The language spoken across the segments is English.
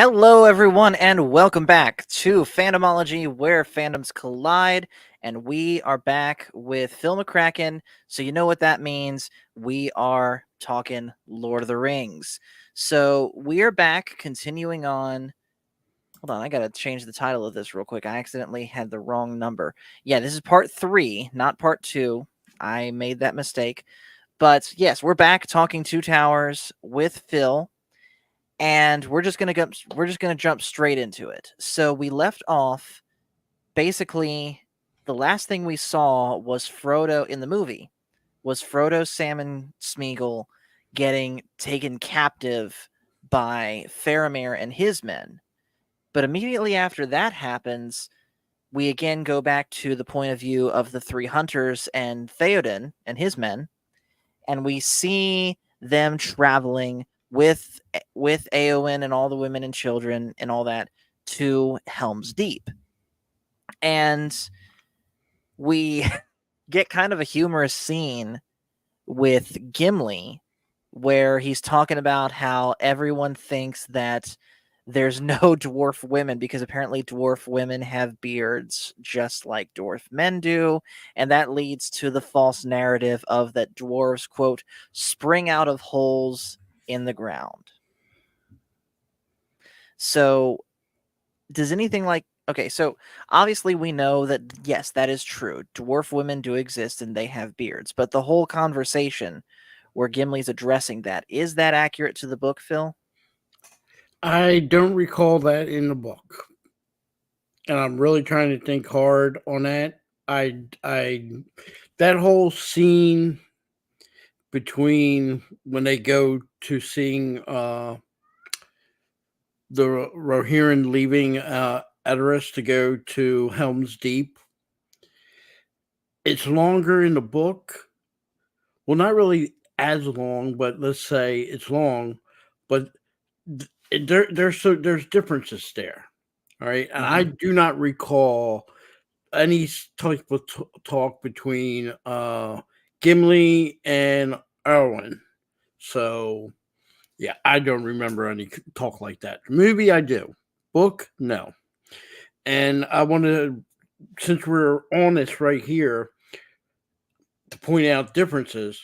Hello, everyone, and welcome back to Fandomology, where fandoms collide. And we are back with Phil McCracken. So, you know what that means. We are talking Lord of the Rings. So, we are back continuing on. Hold on, I got to change the title of this real quick. I accidentally had the wrong number. Yeah, this is part 3, not part 2. I made that mistake. But yes, we're back talking Two Towers with Phil, and we're just gonna jump straight into it. So we left off. Basically, the last thing we saw was Frodo in the movie. Was Frodo, Sam, and Smeagol getting taken captive by Faramir and his men? But immediately after that happens, we again go back to the point of view of the three hunters and Theoden and his men, and we see them traveling with Eowyn and all the women and children and all that to Helm's Deep. And we get kind of a humorous scene with Gimli where he's talking about how everyone thinks that there's no dwarf women because apparently dwarf women have beards just like dwarf men do, and that leads to the false narrative of that dwarves, quote, spring out of holes in the ground. So does anything like, okay, so obviously we know that yes, that is true, dwarf women do exist and they have beards, but the whole conversation where Gimli's addressing that, is that accurate to the book, Phil? I don't recall that in the book, and I'm really trying to think hard on that. I that whole scene between when they go to seeing the Rohirrim leaving Edoras to go to Helm's Deep. It's longer in the book. Well, not really as long, but let's say it's long. But there's differences there. All right, and I Mm-hmm. do not recall any type of talk between Gimli and Erwin. So yeah, I don't remember any talk like that. Movie, I do. Book, no. And I want to, since we're on this right here, to point out differences.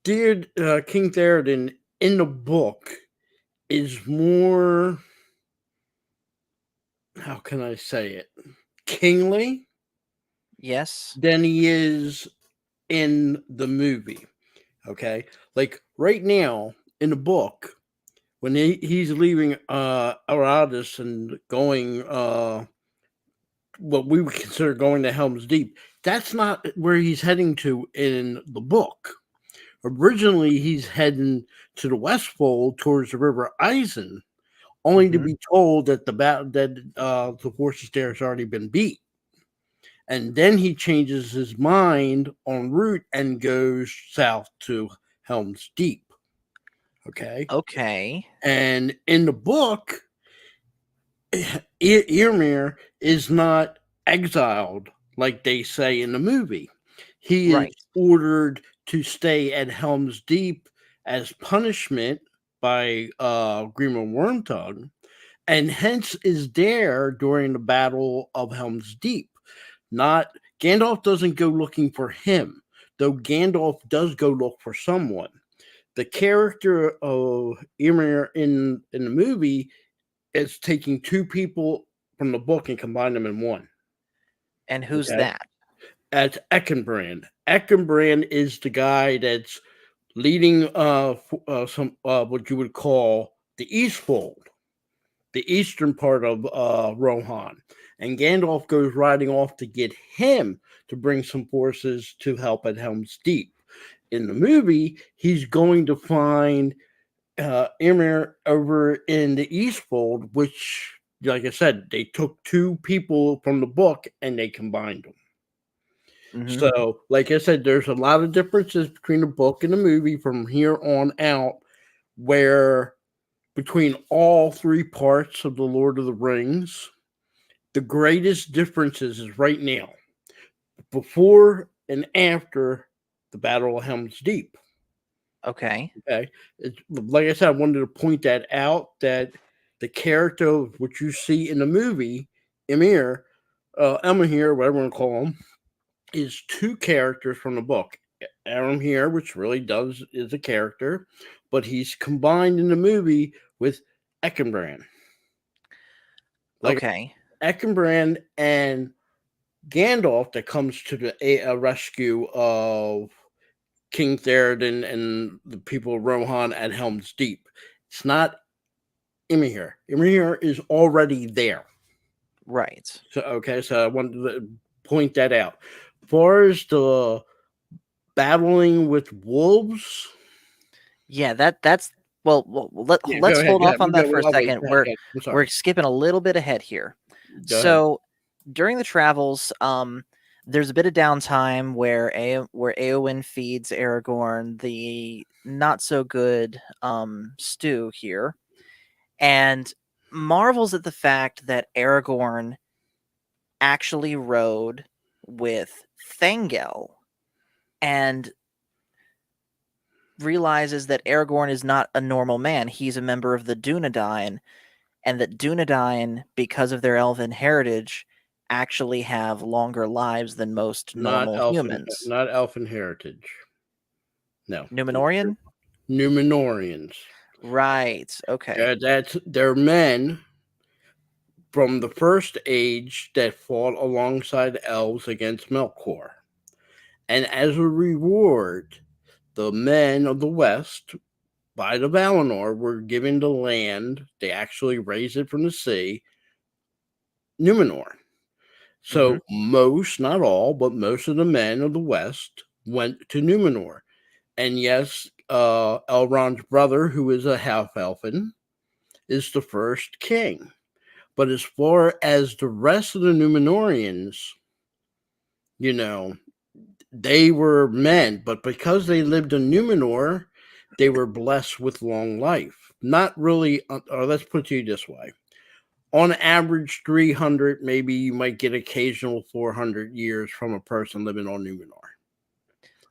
Dear King Theoden in the book is more, how can I say it, kingly Yes. than he is in the movie. Okay, like right now in the book, when he's leaving Aratus and going what we would consider going to Helm's Deep, that's not where he's heading to in the book. Originally, he's heading to the Westfold towards the River Isen, only to Mm-hmm. be told that the forces there has already been beat. And then he changes his mind en route and goes south to Helm's Deep. Okay. Okay. And in the book, Ymir is not exiled like they say in the movie. He is Right. ordered to stay at Helm's Deep as punishment by Grima Wormtongue, and hence is there during the Battle of Helm's Deep. Not Gandalf doesn't go looking for him, though Gandalf does go look for someone. The character of Ymir in the movie is taking two people from the book and combine them in one. And who's Okay, that? that's Eckenbrand. Eckenbrand is the guy that's leading some what you would call the Eastfold, the eastern part of Rohan, and Gandalf goes riding off to get him to bring some forces to help at Helm's Deep. In the movie, he's going to find Ymir over in the Eastfold, which, like I said, they took two people from the book and they combined them. Mm-hmm. So, like I said, there's a lot of differences between the book and the movie from here on out, where between all three parts of the Lord of the Rings, the greatest differences is right now, before and after the Battle of Helm's Deep. Okay. Okay, like I said, I wanted to point that out that the character of what you see in the movie, Emir, Emir, whatever you want to call him, is two characters from the book. Emir, which really is a character, but he's combined in the movie with Ekenbrand. Okay. Ekenbrand and Gandalf that comes to the rescue of King Theoden and the people of Rohan at Helm's Deep. It's not Emir. Emir is already there. Right. So I wanted to point that out. As far as the battling with wolves, yeah, that's well, let's hold off on that for a second. We're skipping a little bit ahead here. So during the travels, there's a bit of downtime where Eowyn feeds Aragorn the not so good stew here, and marvels at the fact that Aragorn actually rode with Thangel, and realizes that Aragorn is not a normal man. He's a member of the Dunedain, and that Dunedain, because of their elven heritage, actually have longer lives than most normal humans. Not elfin heritage. No. Numenorian? Numenorians. Right. Okay. They're men from the first age that fought alongside elves against Melkor. And as a reward, the men of the West, by the Valinor, were given the land. They actually raised it from the sea, Numenor. So most, not all, but most of the men of the West went to Numenor. And yes, Elrond's brother, who is a half-elfin, is the first king. But as far as the rest of the Numenorians, they were men, but because they lived in Numenor, they were blessed with long life. Not really, or let's put it this way. On average, 300, maybe you might get occasional 400 years from a person living on Numenor,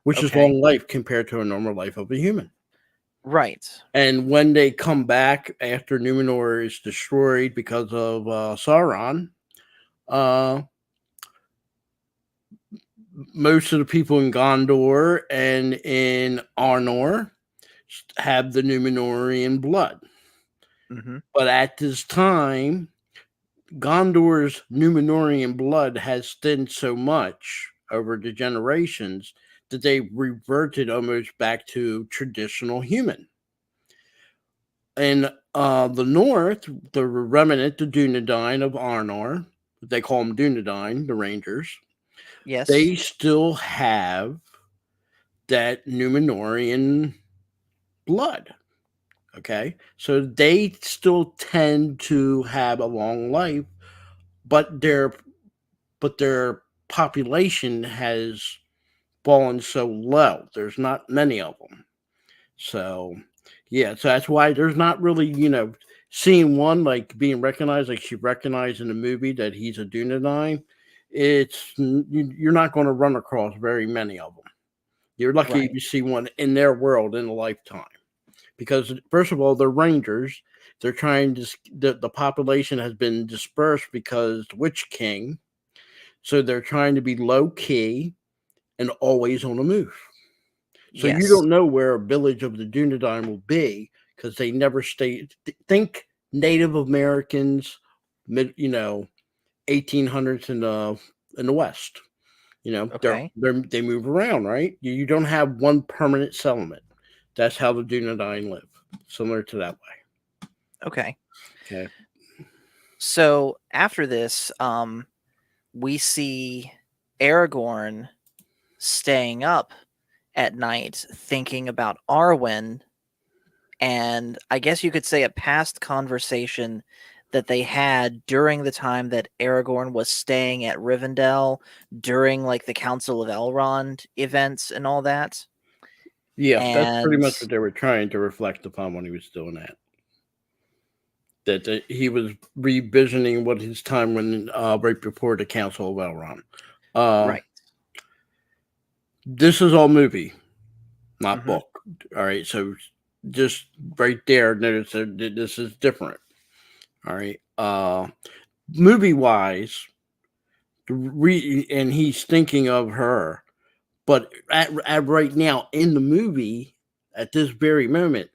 which is long life compared to a normal life of a human. Right. And when they come back after Numenor is destroyed because of Sauron, most of the people in Gondor and in Arnor have the Numenorian blood. But at this time, Gondor's Numenorian blood has thinned so much over the generations that they reverted almost back to traditional human. In the north, the remnant, the Dunedain of Arnor, they call them Dunedain, the Rangers. Yes. They still have that Numenorian blood. Okay. So they still tend to have a long life, but their population has fallen so low. There's not many of them. So yeah, so that's why there's not really, seeing one like being recognized, like she recognized in the movie that he's a Dunedain. You're not going to run across very many of them. You're lucky if you see one in their world in a lifetime. Because first of all, they're rangers. They're trying to the population has been dispersed because the Witch King. So they're trying to be low key and always on the move. So you don't know where a village of the Dunedain will be because they never stay. Think Native Americans, 1800s in the West. They move around, right? You don't have one permanent settlement. That's how the Dunedain live, similar to that way. Okay. Okay. So after this, we see Aragorn staying up at night thinking about Arwen, and I guess you could say a past conversation that they had during the time that Aragorn was staying at Rivendell during like the Council of Elrond events and all that. Yeah, that's pretty much what they were trying to reflect upon when he was doing that. That he was revisiting what his time when right before the Council of Elrond. Right. This is all movie, not book. All right, so just right there, notice that this is different. All right. Movie wise, and he's thinking of her, but at right now in the movie, at this very moment,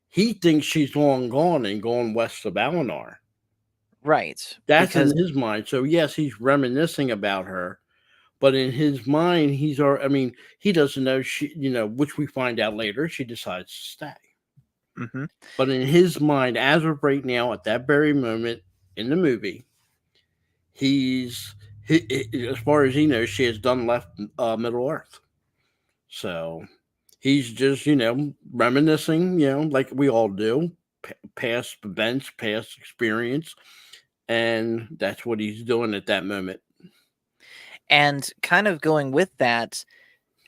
he thinks she's long gone and gone west of Valinor. Right. That's in Because his mind. So yes, he's reminiscing about her, but in his mind, I mean, he doesn't know which we find out later. She decides to stay. mhm. But in his mind, as of right now, at that very moment in the movie, he's as far as he knows, she has done left Middle Earth. So he's just reminiscing, like we all do, past events, past experience, and that's what he's doing at that moment. And kind of going with that,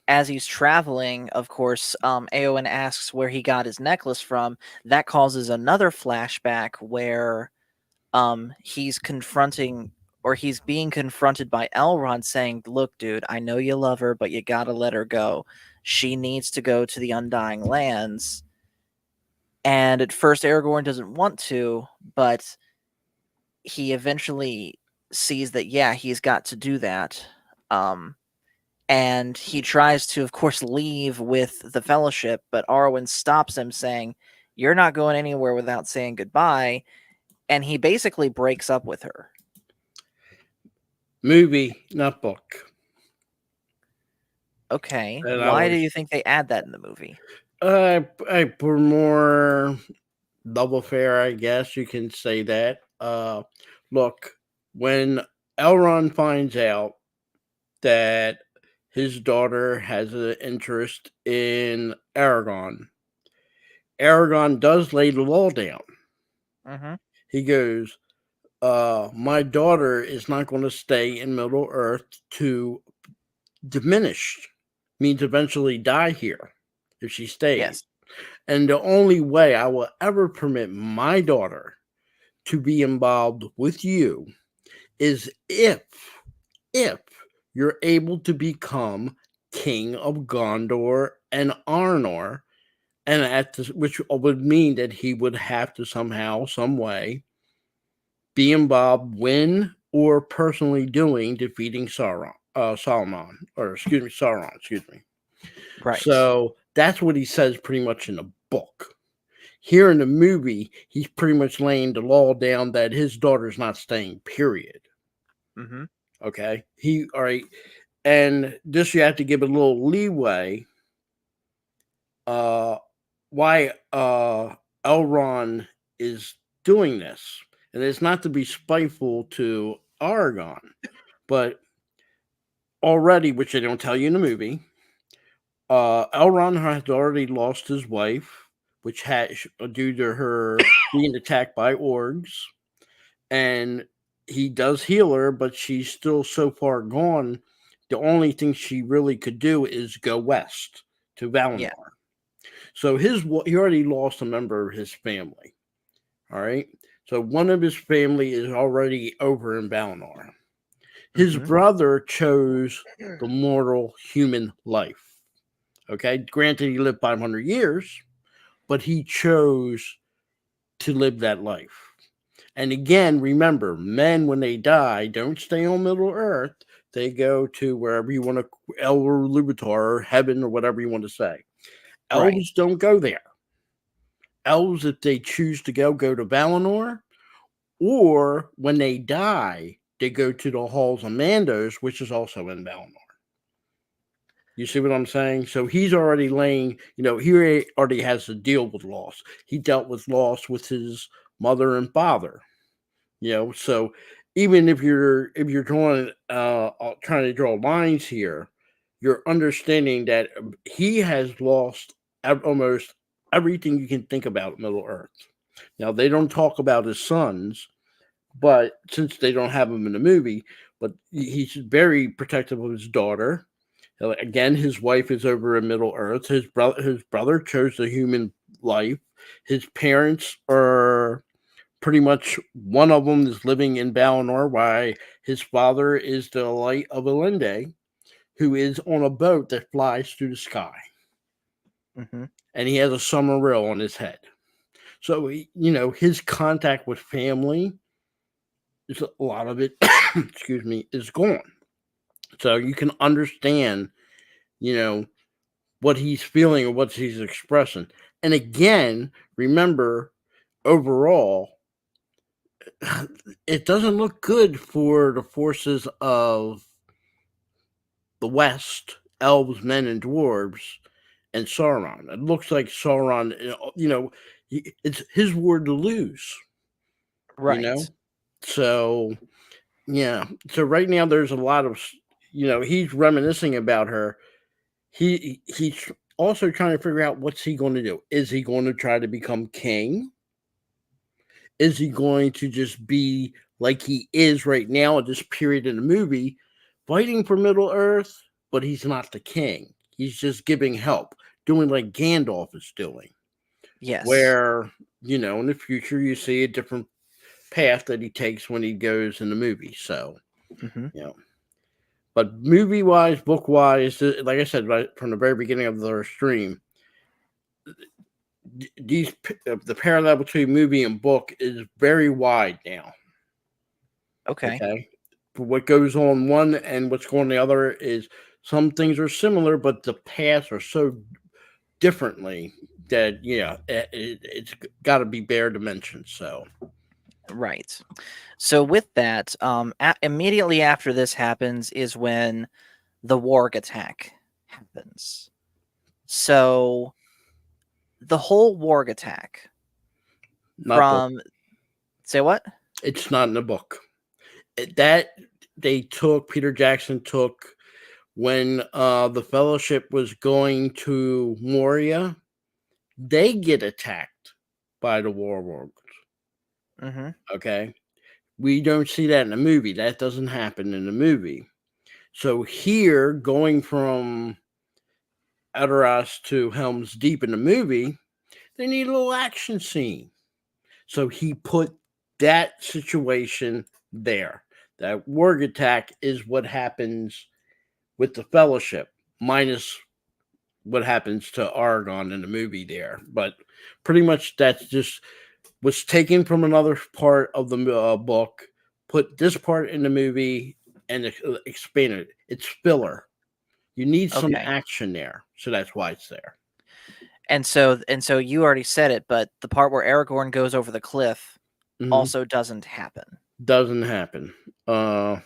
as he's traveling, of course, Eowyn asks where he got his necklace from. That causes another flashback where he's confronting or he's being confronted by Elrond saying, "Look, dude, I know you love her, but you gotta let her go. She needs to go to the Undying Lands." And at first, Aragorn doesn't want to, but he eventually sees that, yeah, he's got to do that. Um, and he tries to, of course, leave with the Fellowship, but Arwen stops him, saying, "You're not going anywhere without saying goodbye." And he basically breaks up with her. Movie, not book. Okay, And I why do was, you think they add that in the movie? I put more double fair, I guess you can say that. Look, when Elrond finds out that his daughter has an interest in Aragon, Aragon does lay the law down. Mhm. He goes, my daughter is not going to stay in Middle Earth to diminish, means eventually die here if she stays. Yes. And the only way I will ever permit my daughter to be involved with you is if you're able to become king of Gondor and Arnor, and which would mean that he would have to somehow, some way, be involved when or personally doing defeating Sauron, or excuse me. Right. So that's what he says pretty much in the book. Here in the movie, he's pretty much laying the law down that his daughter's not staying, period. Mhm. Okay. All right. And this you have to give a little leeway. Uh why Elrond is doing this. And it's not to be spiteful to Aragorn, but already, which they don't tell you in the movie, Elrond has already lost his wife, which had due to her being attacked by orcs, and he does heal her, but she's still so far gone. The only thing she really could do is go west to Yeah. Valinor. So he already lost a member of his family. All right. So one of his family is already over in Valinor. His Mhm. brother chose the mortal human life. Okay. Granted, he lived 500 years, but he chose to live that life. And again, remember, men, when they die, don't stay on Middle Earth. They go to wherever you want to, Elder Lubatar, or heaven, or whatever you want to say. Right. Elves don't go there. Elves, if they choose to go to Valinor, or when they die, they go to the Halls of Mandos, which is also in Valinor. You see what I'm saying? So he's already laying, he already has to deal with loss. He dealt with loss with his mother and father. So even if you're drawing trying to draw lines here, you're understanding that he has lost almost everything you can think about Middle Earth. Now they don't talk about his sons, but since they don't have him in the movie, but he's very protective of his daughter. Again, his wife is over in Middle Earth. His brother chose the human life. His parents are pretty much, one of them is living in Valinor, while his father is the light of Elendil, who is on a boat that flies through the sky, Mhm. and he has a summer rail on his head. So his contact with family is a lot of it. Excuse me, is gone. So you can understand, you know, what he's feeling or what he's expressing. And again, remember, overall, it doesn't look good for the forces of the West, elves, men, and dwarves, and Sauron. It looks like Sauron, it's his war to lose, you know? Right. So, yeah. So right now there's a lot of, he's reminiscing about her. He's also trying to figure out what's he going to do. Is he going to try to become king? Is he going to just be like he is right now at this period in the movie, fighting for Middle Earth, but he's not the king. He's just giving help, doing like Gandalf is doing, Yes. where, in the future you see a different path that he takes when he goes in the movie. So, Hmm. you know, but movie wise, book wise, like I said, right from the very beginning of the stream, the parallel between movie and book is very wide now. Okay. Okay. What goes on one and what's going on the other is some things are similar, but the paths are so differently that, it's got to be bare dimensions. So, Right. So with that, immediately after this happens is when the warg attack happens. So the whole warg attack not the, from say what? it's not in the book. That Peter Jackson took when the Fellowship was going to Moria. They get attacked by the warlords. Hmm. Okay. We don't see that in the movie. That doesn't happen in the movie. So here, going from Edoras to Helm's Deep in the movie, they need a little action scene. So he put that situation there. That warg attack is what happens with the Fellowship, minus what happens to Aragorn in the movie there. But pretty much that's just was taken from another part of the book, put this part in the movie, and expanded it. It's filler. You need some Okay. action there, so that's why it's there. And so you already said it, but the part where Aragorn goes over the cliff Mhm. also doesn't happen. Doesn't happen. Uh,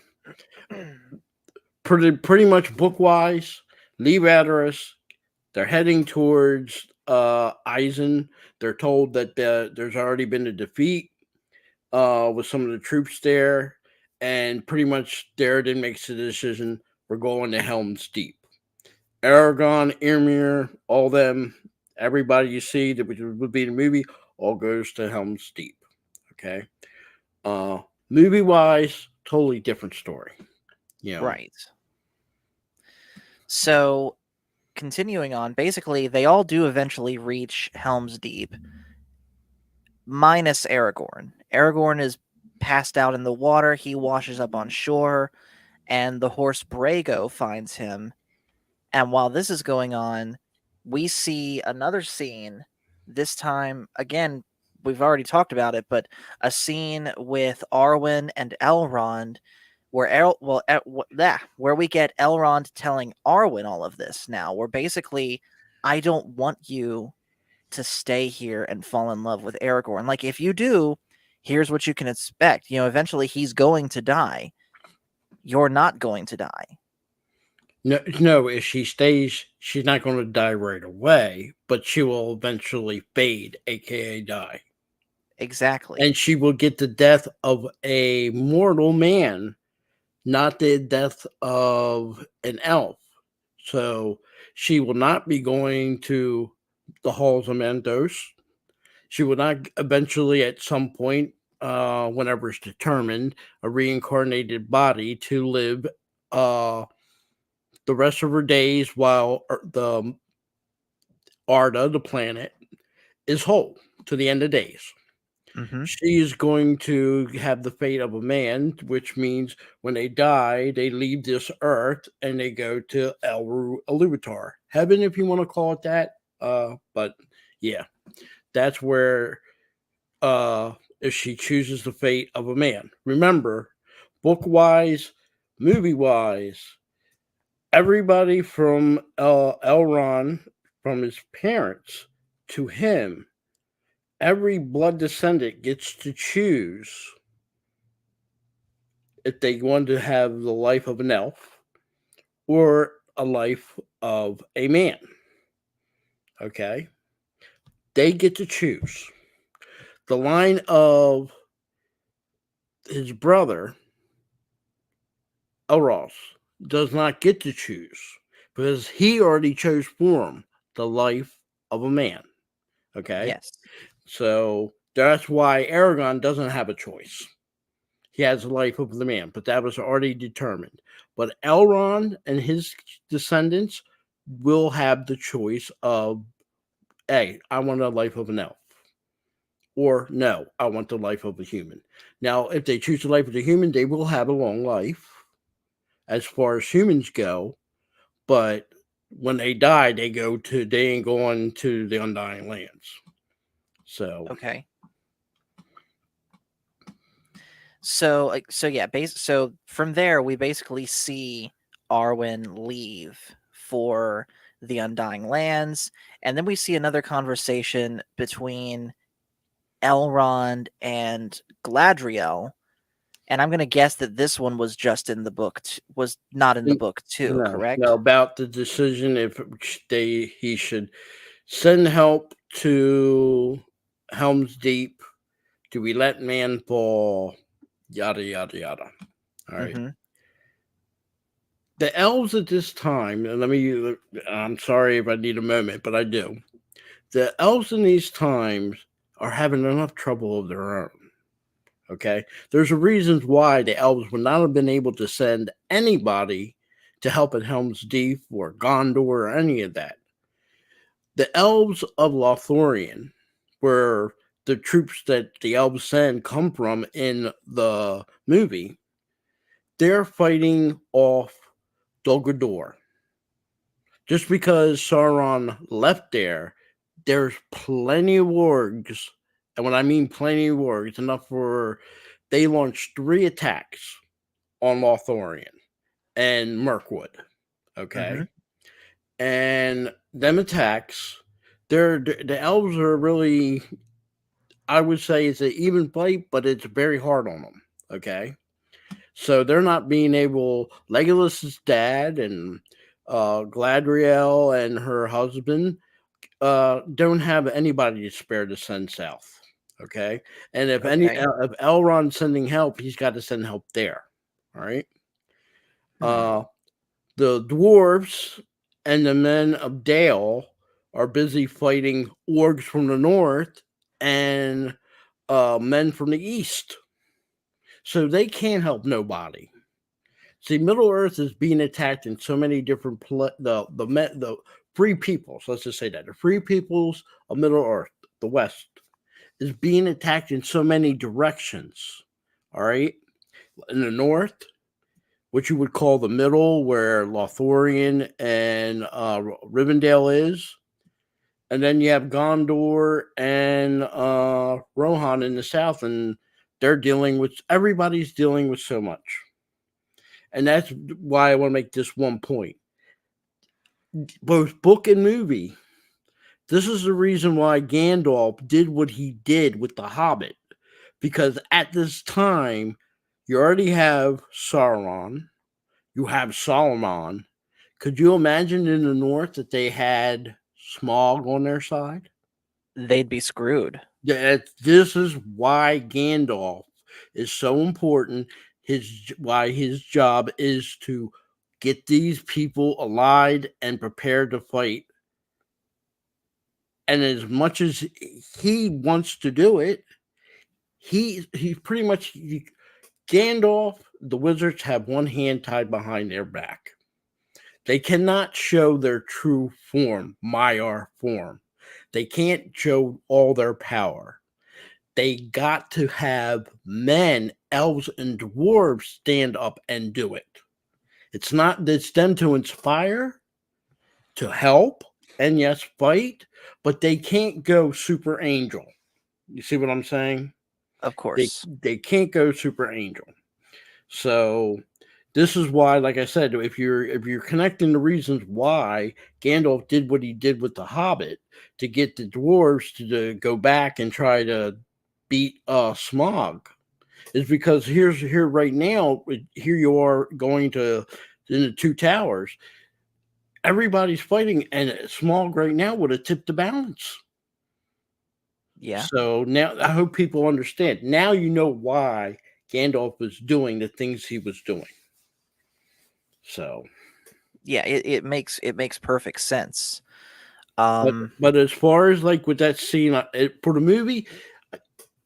pretty much book wise, leave Adoras. They're heading towards Eisen. They're told that there's already been a defeat with some of the troops there, and pretty much Theoden makes the decision: we're going to Helm's Deep. Aragon, Ymir, all them, everybody you see that would be in the movie, all goes to Helm's Deep. Okay, movie wise, totally different story. Right. So continuing on, basically they all do eventually reach Helm's Deep, minus Aragorn. Aragorn is passed out in the water. He washes up on shore, and the horse Brago finds him. And while this is going on, we see another scene. This time, again, we've already talked about it, but a scene with Arwen and Elrond, where where we get Elrond telling Arwen all of this. Now, where basically, I don't want you to stay here and fall in love with Aragorn. Like, if you do, here's what you can expect. Eventually he's going to die. You're not going to die. No, if she stays, she's not going to die right away, but she will eventually fade, aka die. Exactly. And she will get the death of a mortal man, not the death of an elf. So she will not be going to the halls of Mandos. She will not eventually, at some point, whenever it's determined, a reincarnated body to live the rest of her days while the Arda, the planet, is whole to the end of days. Hmm. She is going to have the fate of a man, which means when they die, they leave this earth and they go to Iluvatar, heaven, if you want to call it that. But yeah, that's where if she chooses the fate of a man. Remember, book wise, movie wise, everybody from Elrond, from his parents to him, every blood descendant gets to choose if they want to have the life of an elf or a life of a man. Okay? They get to choose. The line of his brother, Elros, does not get to choose because he already chose for him the life of a man. Okay? Yes. So that's why Aragorn doesn't have a choice. He has the life of the man, but that was already determined. But Elrond and his descendants will have the choice of, hey, I want the life of an elf. Or no, I want the life of a human. Now, if they choose the life of the human, they will have a long life as far as humans go. But when they die, they ain't going to the Undying Lands. So Okay. So so from there we basically see Arwen leave for the Undying Lands, and then we see another conversation between Elrond and Gladriel, and I'm going to guess that this one was just in the book was not in the book too, correct? No, about the decision if he should send help to Helm's Deep. Do we let man fall? Yada yada yada. All right. Mm-hmm. The elves at this time, and I'm sorry if I need a moment, but I do. The elves in these times are having enough trouble of their own. Okay. There's a reason why the elves would not have been able to send anybody to help at Helm's Deep or Gondor or any of that. The elves of Lothlorien, where the troops that the elves send come from in the movie, they're fighting off Dol Guldur. Just because Sauron left there's plenty of wargs. And when I mean plenty of wargs, enough for they launched 3 attacks on Lothlorien and Mirkwood. Okay. Mm-hmm. And them attacks, the elves are really, I would say it's an even fight, but it's very hard on them. Okay. So they're not being able, Legolas's dad and Gladriel and her husband don't have anybody to spare to send south. Okay. And if if Elrond's sending help, he's got to send help there. All right. The dwarves and the men of Dale are busy fighting orcs from the north and men from the east. So they can't help nobody. See, Middle Earth is being attacked in so many different the free peoples. Let's just say that the free peoples of Middle Earth, the West, is being attacked in so many directions. All right, in the north, what you would call the middle, where Lothlorien and Rivendell is, and then you have Gondor and Rohan in the south, and everybody's dealing with so much. And that's why I want to make this one point. Both book and movie, this is the reason why Gandalf did what he did with The Hobbit. Because at this time, you already have Sauron, you have Saruman. Could you imagine in the north that they had Smaug on their side? They'd be screwed. This is why Gandalf is so important. Why his job is to get these people allied and prepared to fight. And as much as he wants to do it, he pretty much Gandalf, the wizards have one hand tied behind their back. They cannot show their true form, Maiar form. They can't show all their power. They got to have men, elves, and dwarves stand up and do it. It's them to inspire, to help, and yes, fight, but they can't go super angel. You see what I'm saying? Of They course. they can't go super angel. So this is why, like I said, if you're connecting the reasons why Gandalf did what he did with the Hobbit to get the dwarves to go back and try to beat Smog, is because here right now, here you are going to in the two towers. Everybody's fighting, and Smog right now would have tipped the balance. Yeah. So now I hope people understand. Now you know why Gandalf was doing the things he was doing. So, Yeah, it makes perfect sense. but as far as like with that scene for the movie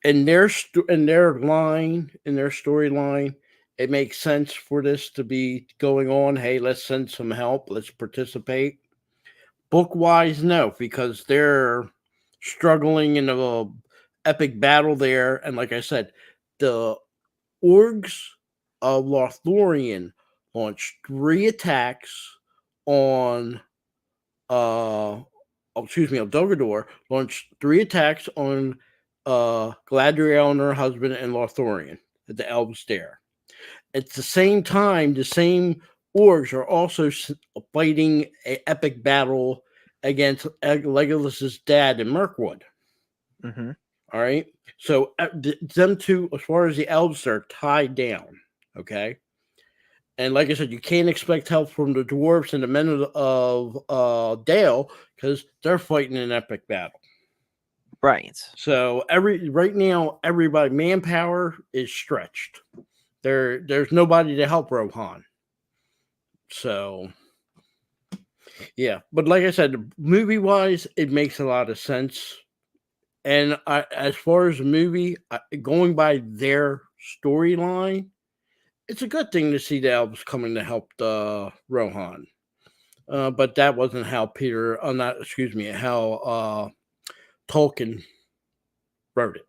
and their in their storyline, it makes sense for this to be going on. Hey, let's send some help. Let's participate. Book wise, no, because they're struggling in a epic battle there, and like I said, the orgs of Lothlorien launched 3 attacks on of Dogrador launched 3 attacks on Galadriel and her husband and Lothlorien at the elves there. At the same time, the same orgs are also fighting an epic battle against Legolas's dad in Mirkwood. Mm-hmm. All right. So them two, as far as the elves, are tied down. Okay. And like I said, you can't expect help from the dwarves and the men of Dale because they're fighting an epic battle. Right. So right now, everybody manpower is stretched. There's nobody to help Rohan. So yeah, but like I said, movie wise, it makes a lot of sense. And as far as the movie, going by their storyline, it's a good thing to see the elves coming to help the Rohan. But that wasn't how how Tolkien wrote it.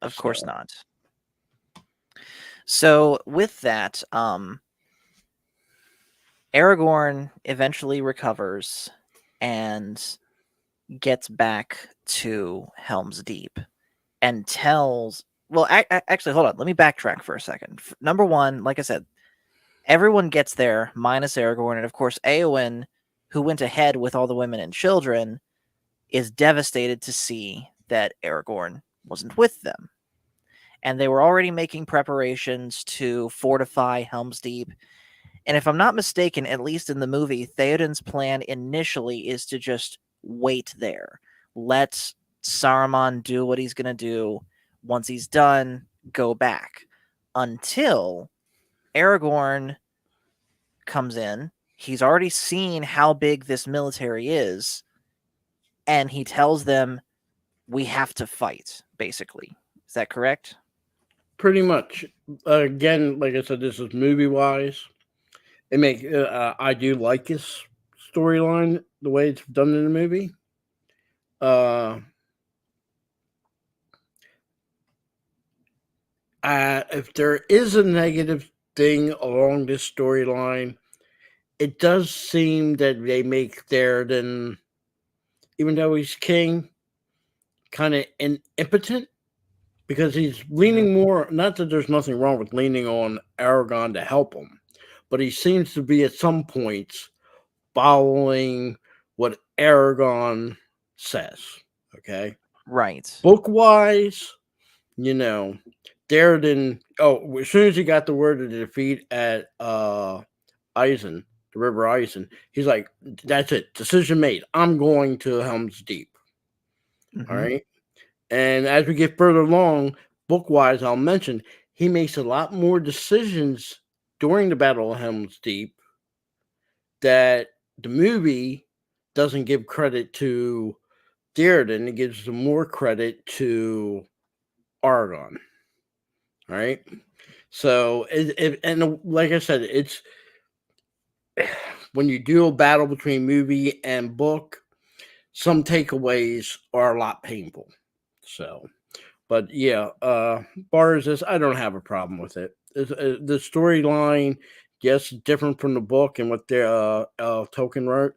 Of So, course not. So with that, Aragorn eventually recovers and gets back to Helm's Deep and tells. Well, actually, hold on. Let me backtrack for a second. Number one, like I said, everyone gets there minus Aragorn, and of course, Eowyn, who went ahead with all the women and children, is devastated to see that Aragorn wasn't with them. And they were already making preparations to fortify Helm's Deep. And if I'm not mistaken, at least in the movie, Theoden's plan initially is to just wait there. Let Saruman do what he's going to do. Once he's done, go back. Until Aragorn comes in. He's already seen how big this military is. And he tells them, we have to fight, basically. Is that correct? pretty much, again, like I said, this is movie wise. I do like his storyline the way it's done in the movie. If there is a negative thing along this storyline, it does seem that they make Theoden, even though he's king, kind of impotent because he's leaning more. Not that there's nothing wrong with leaning on Aragon to help him, but he seems to be at some points following what Aragon says. Okay, Right. book wise, Theoden. Oh, as soon as he got the word of the defeat at Isen, the River Isen, he's like, "That's it, decision made. I'm going to Helm's Deep." Mm-hmm. All right. And as we get further along, book wise, I'll mention he makes a lot more decisions during the Battle of Helm's Deep that the movie doesn't give credit to Theoden. It gives more credit to Aragorn. All right. So, and like I said, it's when you do a battle between movie and book, some takeaways are a lot painful. So, but yeah, bars this, I don't have a problem with it. The storyline, yes, different from the book and what the Tolkien wrote.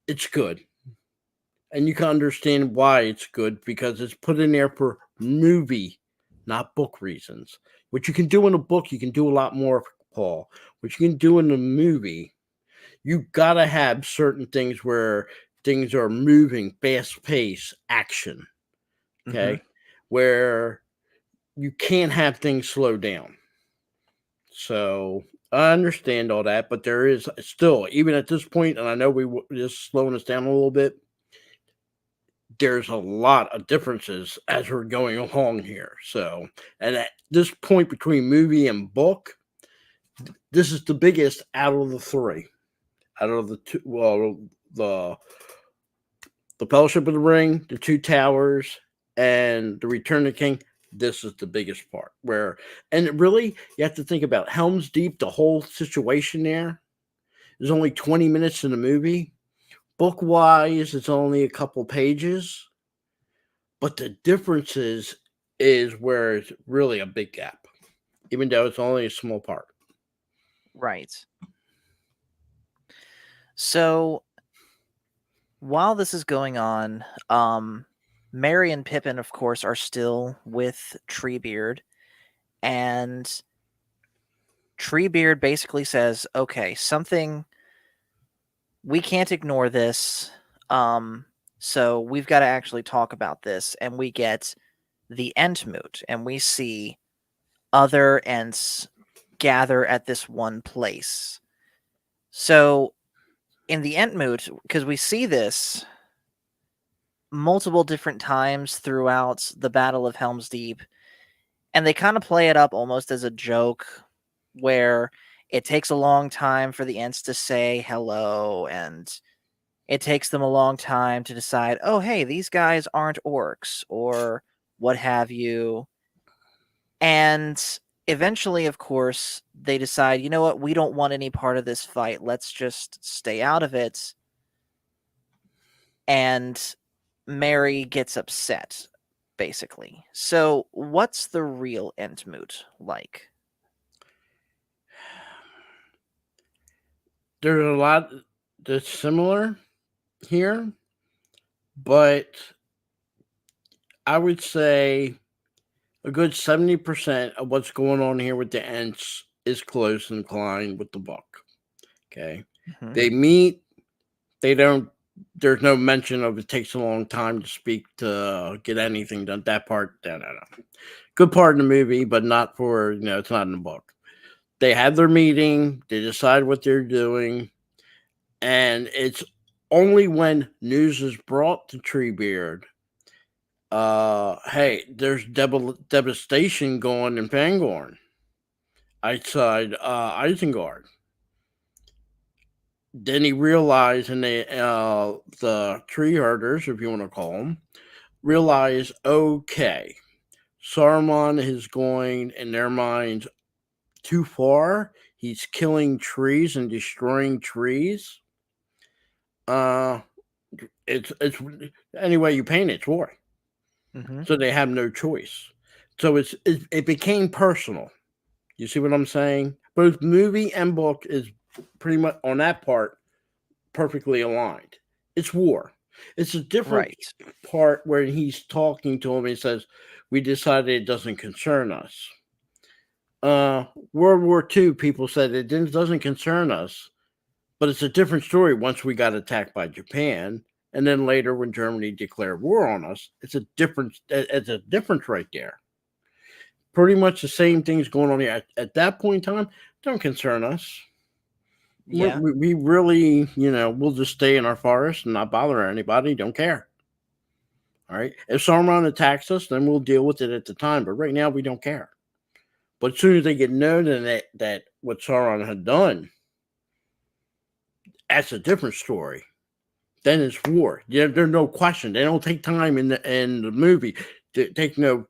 It's good, and you can understand why it's good because it's put in there for movie, not book reasons. What you can do in a book, you can do a lot more, Paul. What you can do in a movie, you gotta have certain things where things are moving, fast pace, action. Mm-hmm. Okay, where you can't have things slow down. So I understand all that, but there is still, even at this point, and I know we just slowing us down a little bit, there's a lot of differences as we're going along here. So, and at this point between movie and book, this is the biggest out of the three. Out of the two, well, the the Fellowship of the Ring, the Two Towers, and the Return of the King. This is the biggest part. Where, and really, you have to think about Helm's Deep. The whole situation there is only 20 minutes in the movie. Book wise, it's only a couple pages. But the differences is where it's really a big gap, even though it's only a small part. Right. So while this is going on, Merry and Pippin, of course, are still with Treebeard, and Treebeard basically says, "Okay, something we can't ignore this. So we've got to actually talk about this." And we get the Entmoot, and we see other Ents gather at this one place. So in the Entmoot, because we see this multiple different times throughout the Battle of Helm's Deep, and they kind of play it up almost as a joke where it takes a long time for the Ents to say hello, and it takes them a long time to decide, oh, hey, these guys aren't orcs, or what have you. And eventually, of course, they decide, you know what, we don't want any part of this fight. Let's just stay out of it. And Merry gets upset, basically. So, what's the real Entmoot like? There's a lot that's similar here, but I would say a good 70% of what's going on here with the Ents is close and inclined with the book. Okay. Mm-hmm. They meet, they don't, there's no mention of it takes a long time to speak to get anything done. That part, no. Good part in the movie, but not for, it's not in the book. They have their meeting, they decide what they're doing, and it's only when news is brought to Treebeard, hey, there's devastation going in Fangorn outside Isengard. Then he realized, and the tree herders, if you want to call them, realize, okay, Saruman is going in their minds too far. He's killing trees and destroying trees. It's any way you paint it, it's war. Mm-hmm. So they have no choice. So it became personal. You see what I'm saying? Both movie and book is pretty much on that part perfectly aligned. It's war. It's a different Right. part where he's talking to him. He says, "We decided it doesn't concern us." World War II, people said it doesn't concern us, but it's a different story once we got attacked by Japan. And then later, when Germany declared war on us, it's a difference. It's a difference right there. Pretty much the same things going on here at that point in time. Don't concern us. Yeah. We really, we'll just stay in our forest and not bother anybody. Don't care. All right. If Saruman attacks us, then we'll deal with it at the time. But right now, we don't care. But as soon as they get known that what Sauron had done, that's a different story. Then it's war. Yeah, there's no question. They don't take time in the movie to take no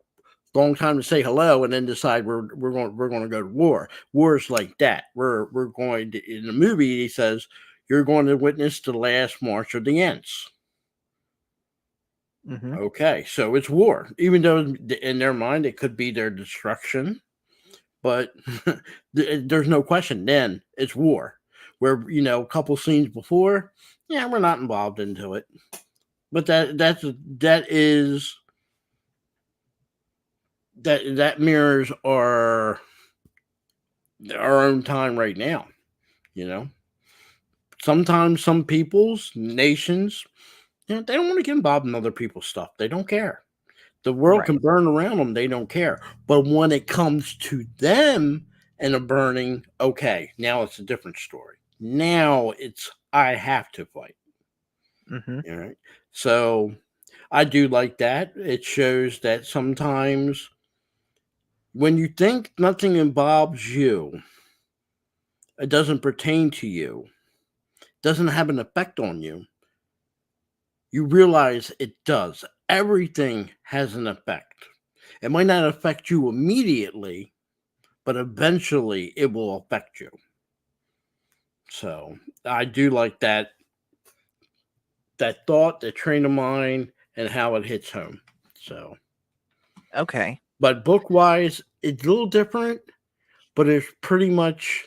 long time to say hello and then decide we're going to go to war. Wars like that. We're going to, in the movie. He says you're going to witness the last march of the Ents. Mm-hmm. Okay, so it's war. Even though in their mind it could be their destruction, but there's no question. Then it's war. Where a couple scenes before, yeah, we're not involved into it. but that mirrors our own time right now. You know, sometimes some people's nations, they don't want to get involved in other people's stuff. They don't care. The world can Right. burn around them. They don't care. But when it comes to them and a burning, okay, now it's a different story. Now it's I have to fight. Hmm. All right. So I do like that. It shows that sometimes when you think nothing involves you, it doesn't pertain to you, doesn't have an effect on you, you realize it does. Everything has an effect. It might not affect you immediately, but eventually it will affect you. So I do like that thought, that train of mind, and how it hits home. So, Okay. but book wise, it's a little different, but it's pretty much,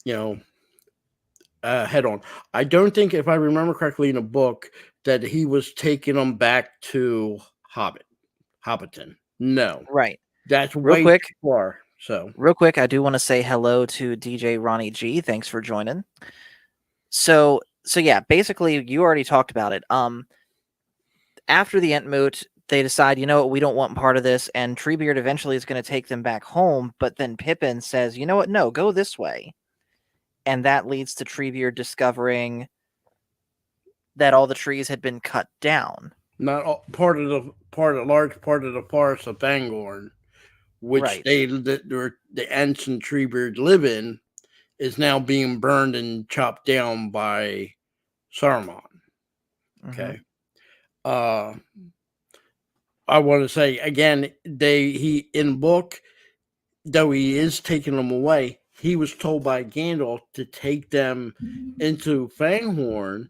you know, head on. I don't think, if I remember correctly in a book, that he was taking them back to Hobbiton. No, Right. that's Real way quick, too far. So, real quick, I do want to say hello to DJ Ronnie G. Thanks for joining. So yeah, basically you already talked about it. After the Entmoot, they decide, you know what, we don't want part of this, and Treebeard eventually is going to take them back home, but then Pippin says, you know what, no, go this way. And that leads to Treebeard discovering that all the trees had been cut down. not all, a large part of the forest of Fangorn, which Right. the Ents and Treebeard live in, is now being burned and chopped down by Saruman. Hmm. Okay. Uh, I want to say again, he in book, though he is taking them away, he was told by Gandalf to take them into Fanghorn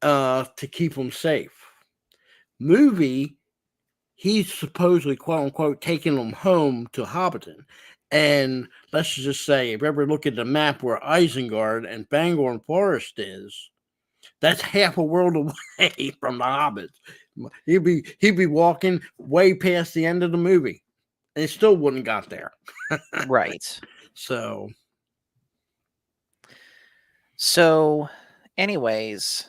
to keep them safe. Movie, he's supposedly, quote unquote, taking them home to Hobbiton. And let's just say, if you ever look at the map where Isengard and Fangorn Forest is, that's half a world away from the Hobbits. He'd be walking way past the end of the movie, and he still wouldn't got there. Right. So So, anyways,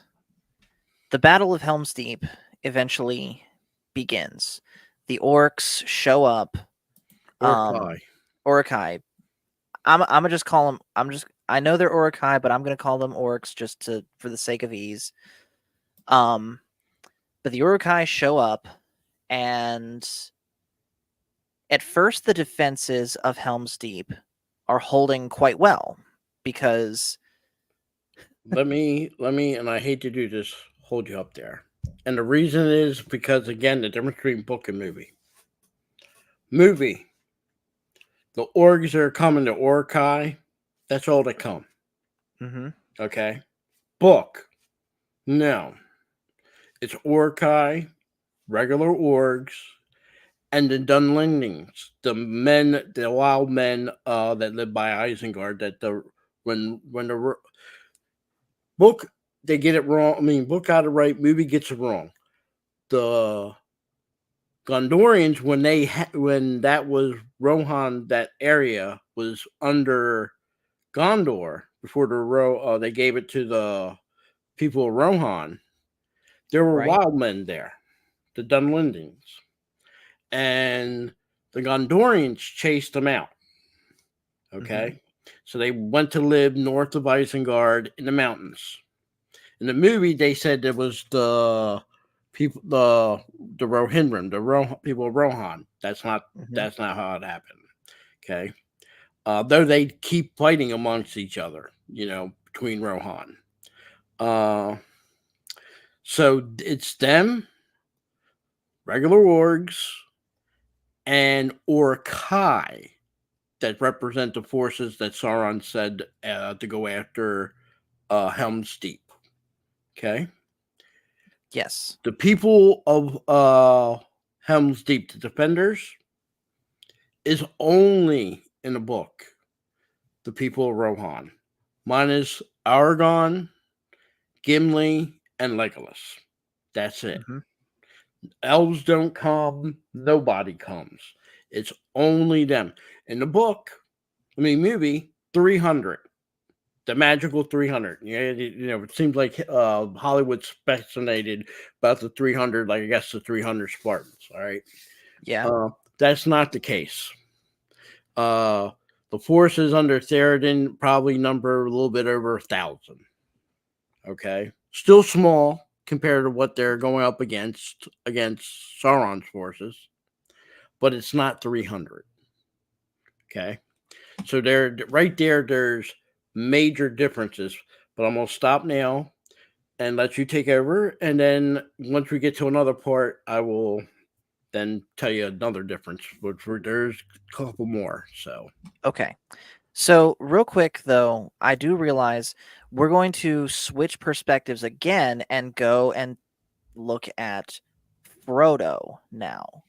the Battle of Helm's Deep eventually begins. The orcs show up. Orkai. Urukai. I'm gonna just call them. I know they're Urukai, but I'm gonna call them orcs just for the sake of ease. Um, but the Urukai show up, and at first the defenses of Helm's Deep are holding quite well because let me, and I hate to do this, hold you up there. And the reason is because, again, the difference between book and movie. Movie, the orgs that are coming to Orkai, that's all that come. mm-hmm. Okay. Book, no. It's Orkai, regular orgs, and the Dunlendings, the wild men that live by Isengard. That when the book, they get it wrong. I mean, book got it right, movie gets it wrong. The Gondorians, when that was Rohan, that area was under Gondor before they gave it to the people of Rohan. There were Right. wild men there, the Dunlendings, and the Gondorians chased them out. Okay, Mm-hmm. so they went to live north of Isengard in the mountains. In the movie, they said it was the people, the Rohirrim, people of Rohan. Mm-hmm. That's not how it happened. Okay, though they keep fighting amongst each other, between Rohan. So it's them, regular orgs, and Orkai that represent the forces that Sauron said to go after Helm's Deep. Okay, Yes. the people of Helm's Deep, the defenders, is only in the book the people of Rohan, minus Aragorn, Gimli, and Legolas. That's it. Mhm. Elves don't come. Nobody comes. It's only them. In the book, movie, 300. The magical 300. Yeah, it seems like Hollywood's fascinated about the 300, like I guess the 300 Spartans. All right. Yeah. That's not the case. Uh, the forces under Theoden probably number a little bit over 1,000. Okay. Still small compared to what they're going up against Sauron's forces, but it's not 300. Okay. So there, right there, there's major differences. But I'm gonna stop now and let you take over, and then once we get to another part, I will then tell you another difference. Which there's a couple more. So Okay. So, real quick though, I do realize we're going to switch perspectives again and go and look at Frodo now.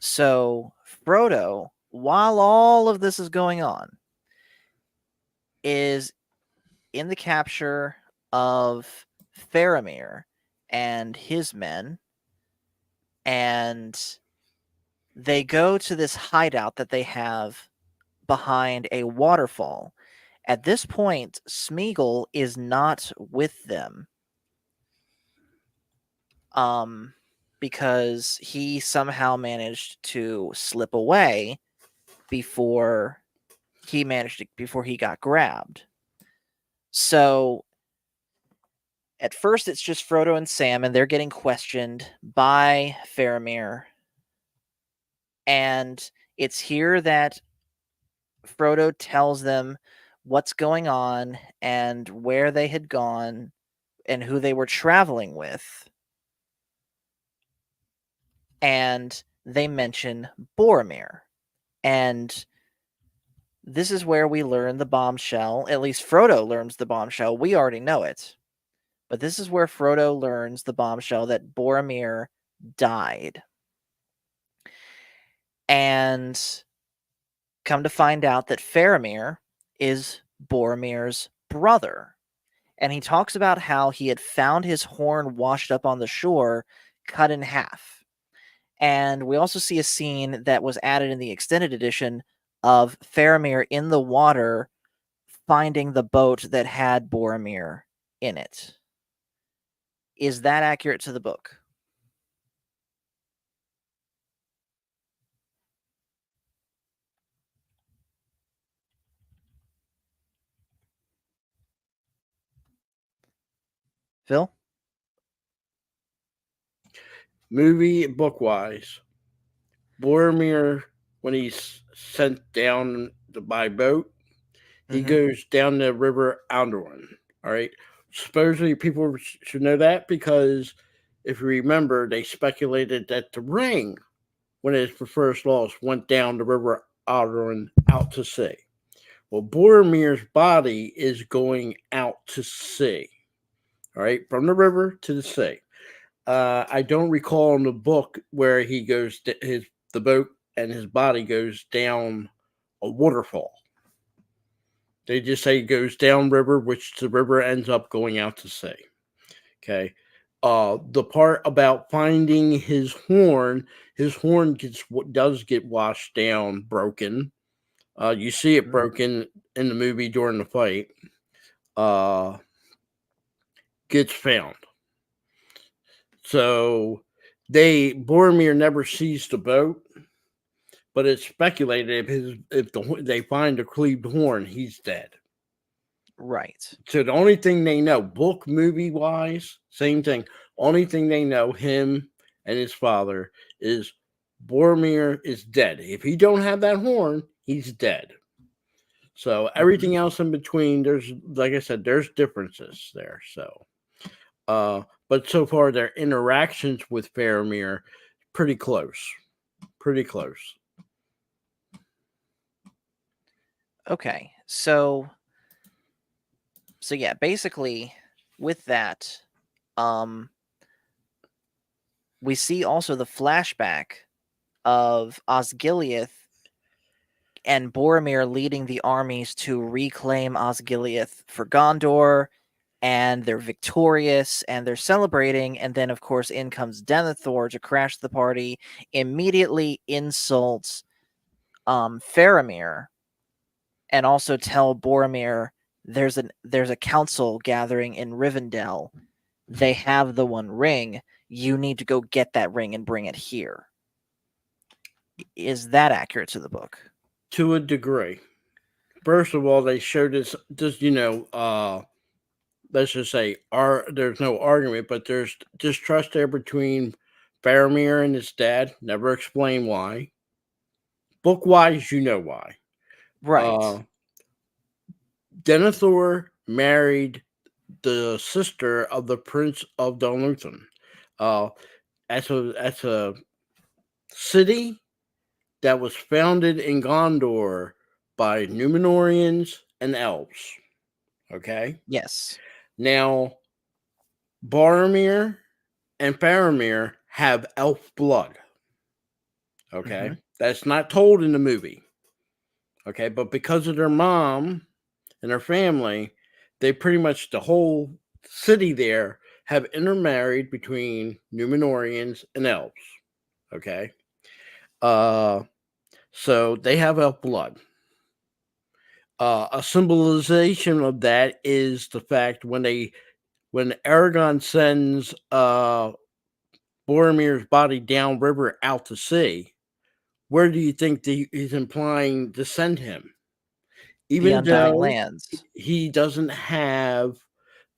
So, Frodo, while all of this is going on, is in the capture of Faramir and his men, and they go to this hideout that they have behind a waterfall. At this point, Smeagol is not with them. Because he somehow managed to slip away before before he got grabbed. So at first it's just Frodo and Sam, and they're getting questioned by Faramir. And it's here that Frodo tells them what's going on and where they had gone and who they were traveling with. And they mention Boromir. And this is where we learn the bombshell. At least Frodo learns the bombshell. We already know it. But this is where Frodo learns the bombshell that Boromir died. And come to find out that Faramir is Boromir's brother. And he talks about how he had found his horn washed up on the shore, cut in half. And we also see a scene that was added in the extended edition of Faramir in the water finding the boat that had Boromir in it. Is that accurate to the book? Phil? movie book wise, Boromir, when he's sent down by boat, he goes down the river Alduin. All right. Supposedly, people should know that because if you remember, they speculated that the ring, when it was first lost, went down the river Alduin out to sea. Well, Boromir's body is going out to sea. All right, from the river to the sea. I don't recall in the book where he goes the boat and his body goes down a waterfall. They just say it goes down river, which the river ends up going out to sea. Okay. The part about finding his horn does get washed down, broken. You see it broken in the movie during the fight. Gets found. So Boromir never sees the boat, but it's speculated if they find a cleaved horn, he's dead. Right. So the only thing they know, book movie wise, same thing. Only thing they know, him and his father, is Boromir is dead. If he don't have that horn, he's dead. So everything else in between, there's like I said, there's differences there. So but so far their interactions with Faramir pretty close. Pretty close. Okay. So yeah, basically with that, we see also the flashback of Osgiliath and Boromir leading the armies to reclaim Osgiliath for Gondor and they're victorious and they're celebrating, and then of course in comes Denethor to crash the party, immediately insults Faramir, and also tell Boromir there's a council gathering in Rivendell. They have the One Ring. You need to go get that ring and bring it here. Is that accurate to the book? To a degree. First of all, they showed us just let's just say there's no argument, but there's distrust there between Faramir and his dad. Never explain why. Book wise, you know why. Right. Denethor married the sister of the Prince of Dol Lúthien. That's a city that was founded in Gondor by Númenóreans and elves. Okay. Yes. Now, Boromir and Faramir have elf blood. Okay. That's not told in the movie. Okay. But because of their mom and their family, they pretty much, the whole city there have intermarried between Númenóreans and elves. Okay. So they have elf blood. A symbolization of that is the fact when Aragorn sends Boromir's body downriver out to sea, where do you think he's implying to send him? The Even Undying though Lands. he doesn't have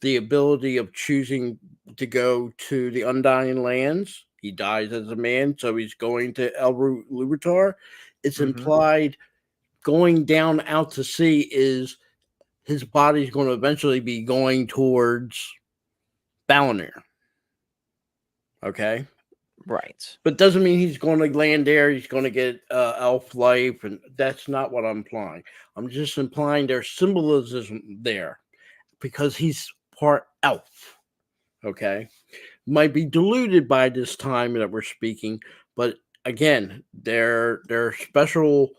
the ability of choosing to go to the Undying Lands, he dies as a man, so he's going to Ilúvatar. It's implied going down out to sea is his body's going to eventually be going towards Valinor. Okay. Right. But doesn't mean he's going to land there. He's going to get elf life, and that's not what I'm implying. I'm just implying there's symbolism there because he's part elf. Okay. Might be diluted by this time that we're speaking, but again, they're special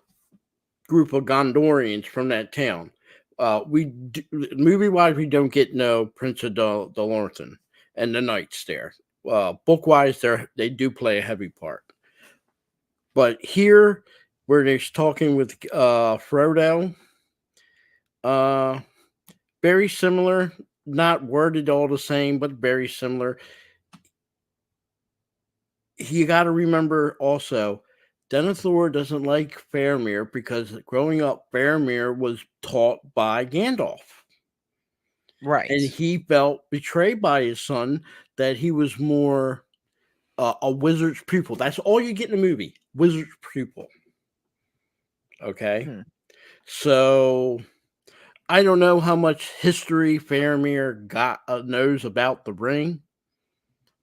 group of Gondorians from that town. Movie wise, we don't get no Prince of Dol Lúthien and the knights there. Book wise, they do play a heavy part. But here, where they're talking with Frodo, very similar, not worded all the same, but very similar. You got to remember also, Denethor doesn't like Faramir because growing up, Faramir was taught by Gandalf. Right. And he felt betrayed by his son that he was more a wizard's pupil. That's all you get in the movie, wizard's pupil. Okay. So I don't know how much history Faramir knows about the ring.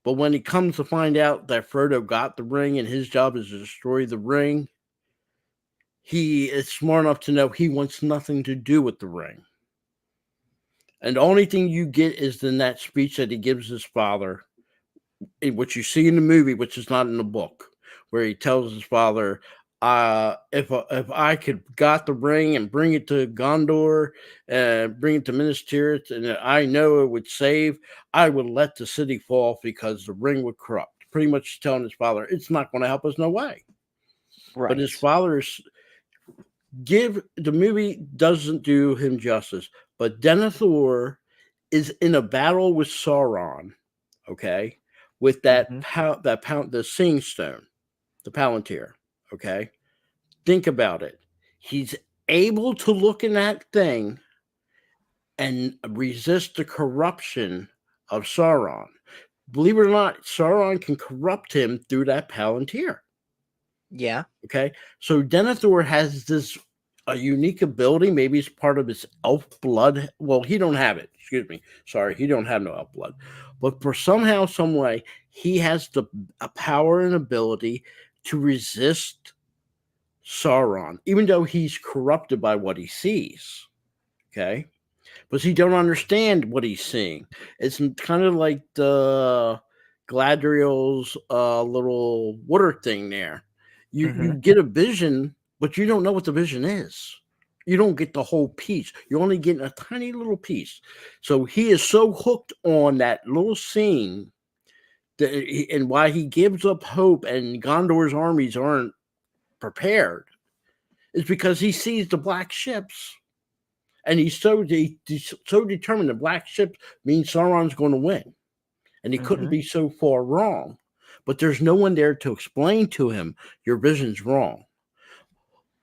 But when he comes to find out that Frodo got the ring and his job is to destroy the ring, he is smart enough to know he wants nothing to do with the ring. And the only thing you get is in that speech that he gives his father, which you see in the movie, which is not in the book, where he tells his father, if I could got the ring and bring it to Gondor and bring it to Minas Tirith, and I know it would save, I would let the city fall because the ring would corrupt. Pretty much telling his father, it's not going to help us no way. Right. But his father's the movie doesn't do him justice. But Denethor is in a battle with Sauron, okay, with the Seeing Stone, the Palantir. Okay. Think about it. He's able to look in that thing and resist the corruption of Sauron. Believe it or not, Sauron can corrupt him through that Palantir. Yeah. Okay. So Denethor has a unique ability. Maybe it's part of his elf blood. Well, he don't have it. Excuse me. Sorry. He don't have no elf blood. But for somehow, some way, he has a power and ability to resist Sauron, even though he's corrupted by what he sees. Okay. But he don't understand what he's seeing. It's kind of like the Galadriel's little water thing there. You get a vision, but you don't know what the vision is. you don't get the whole piece. You're only getting a tiny little piece. So he is so hooked on that little scene and why he gives up hope and Gondor's armies aren't prepared is because he sees the black ships. And he's so determined the black ships means Sauron's going to win. And he couldn't be so far wrong. But there's no one there to explain to him your vision's wrong.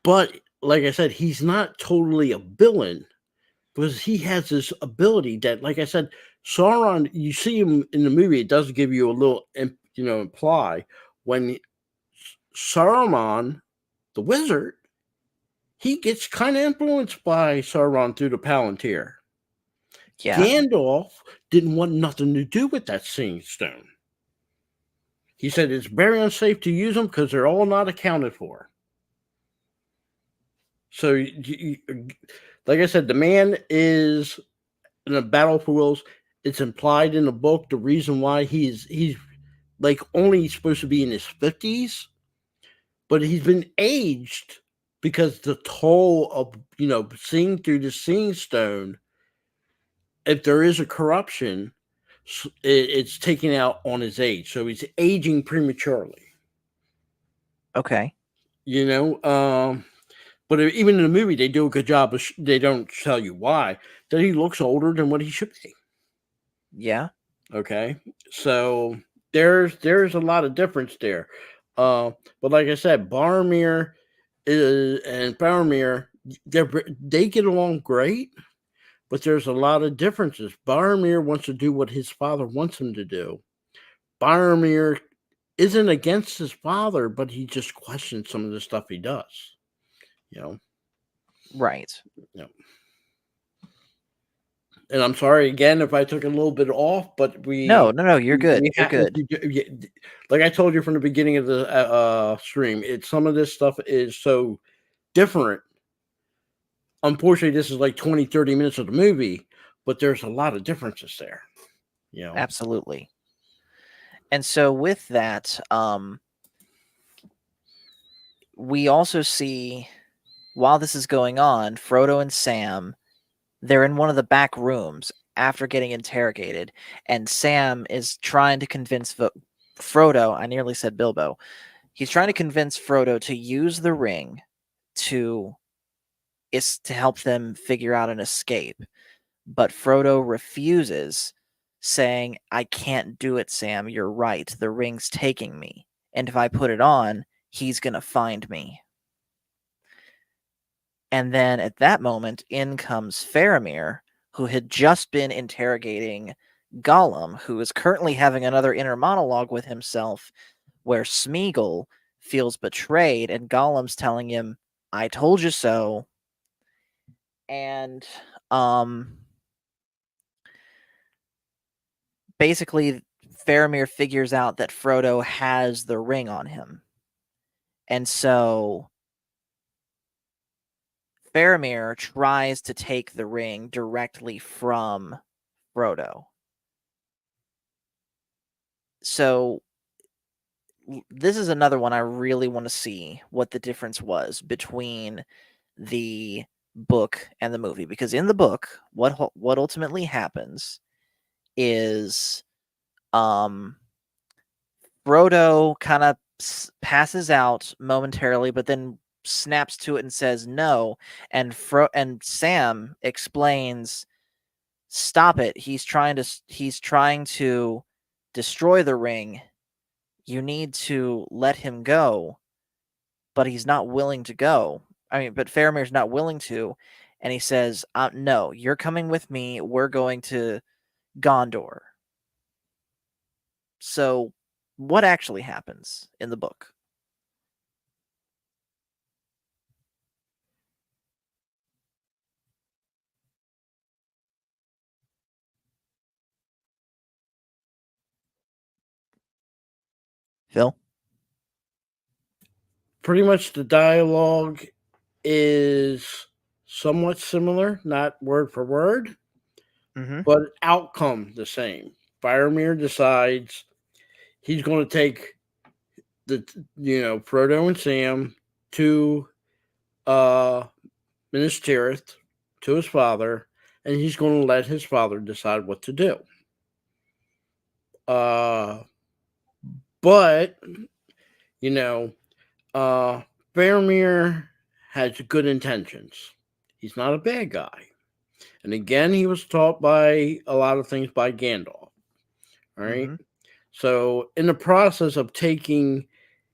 But like I said, he's not totally a villain because he has this ability that, like I said, Sauron, you see him in the movie, it does give you a little, imply when Saruman, the wizard, he gets kind of influenced by Sauron through the Palantir. Yeah. Gandalf didn't want nothing to do with that Seeing Stone. He said it's very unsafe to use them because they're all not accounted for. So, like I said, the man is in a battle for wills. It's implied in the book the reason why he's like only supposed to be in his 50s, but he's been aged because the toll of seeing through the Seeing Stone, if there is a corruption, it's taken out on his age. So he's aging prematurely. Okay. But even in the movie, they do a good job. They don't tell you why. That he looks older than what he should be. Yeah. Okay. So there's a lot of difference there. But like I said, Boromir and Faramir, they get along great. But there's a lot of differences. Boromir wants to do what his father wants him to do. Boromir isn't against his father, but he just questions some of the stuff he does. Right. And I'm sorry again if I took a little bit off, but No, you're good. You're good. Like I told you from the beginning of the stream, some of this stuff is so different. Unfortunately, this is like 20, 30 minutes of the movie, but there's a lot of differences there. Absolutely. And so with that, we also see, while this is going on, Frodo and Sam, they're in one of the back rooms after getting interrogated, and Sam is trying to convince Frodo, I nearly said Bilbo, he's trying to convince Frodo to use the ring to help them figure out an escape. But Frodo refuses, saying, I can't do it, Sam. You're right. The ring's taking me. And if I put it on, he's going to find me. And then at that moment, in comes Faramir, who had just been interrogating Gollum, who is currently having another inner monologue with himself, where Smeagol feels betrayed, and Gollum's telling him, I told you so. And basically, Faramir figures out that Frodo has the ring on him. And so Faramir tries to take the ring directly from Frodo. So this is another one I really want to see what the difference was between the book and the movie, because in the book, what ultimately happens is Frodo kind of passes out momentarily, but then snaps to it and says no, and Sam explains, stop it, he's trying to destroy the ring, you need to let him go. But he's not willing to go. But Faramir's not willing to, and he says, no, you're coming with me, we're going to Gondor. So what actually happens in the book? Phil? Pretty much the dialogue is somewhat similar, not word for word, but outcome the same. Faramir decides he's going to take Frodo and Sam to Minas Tirith to his father, and he's going to let his father decide what to do. But you know, Faramir has good intentions. He's not a bad guy. And again, he was taught by a lot of things by Gandalf. All right. Mm-hmm. So, in the process of taking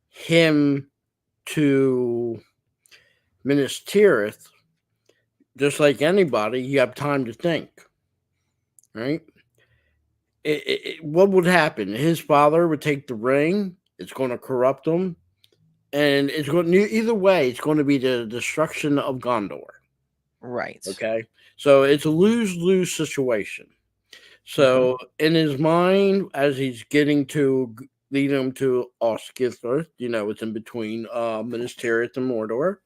him to Minas Tirith, just like anybody, you have time to think. Right. What would happen? His father would take the ring. It's going to corrupt him, and it's going to, either way. It's going to be the destruction of Gondor. Right. Okay, so it's a lose-lose situation. Mm-hmm. So in his mind, as he's getting to lead him to Osgiliath, it's in between Minas Tirith and Mordor.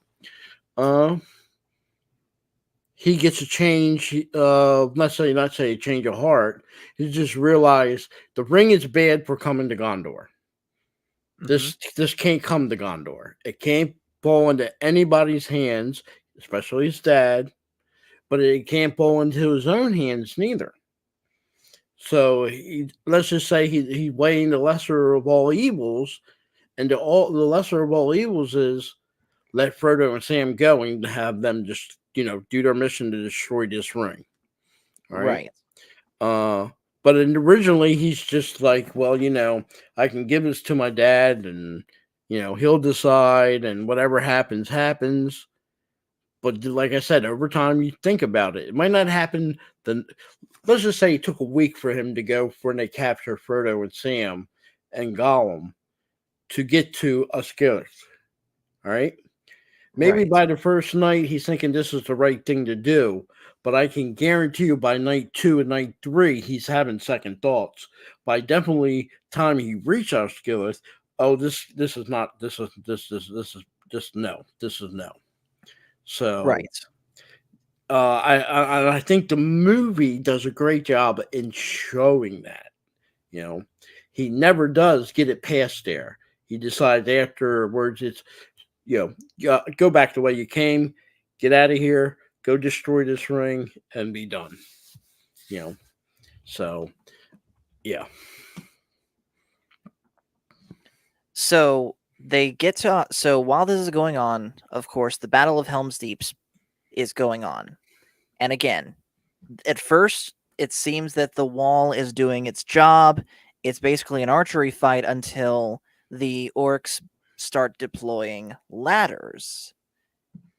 He gets a change, not say a change of heart. He just realized the ring is bad for coming to Gondor. Mm-hmm. This can't come to Gondor. It can't fall into anybody's hands, especially his dad. But it can't fall into his own hands neither. So let's just say he's weighing the lesser of all evils, and the lesser of all evils is let Frodo and Sam go and have them just do their mission to destroy this ring. All right. Right. But originally he's just like, well, I can give this to my dad, and he'll decide, and whatever happens happens. But like I said, over time you think about it. It might not happen. Let's just say it took a week for him to go when they capture Frodo and Sam and Gollum to get to Osgiliath. All right. Maybe Right. by the first night he's thinking this is the right thing to do, but I can guarantee you by night 2 and night 3 he's having second thoughts. By definitely time he reaches Osgiliath, oh this is not this is just no. This is no. So Right. I think the movie does a great job in showing that. He never does get it past there. He decides afterwards it's go back the way you came, get out of here, go destroy this ring, and be done. So yeah. So they get to so while this is going on, of course, the Battle of Helm's Deep is going on. And again, at first it seems that the wall is doing its job. It's basically an archery fight until the orcs start deploying ladders.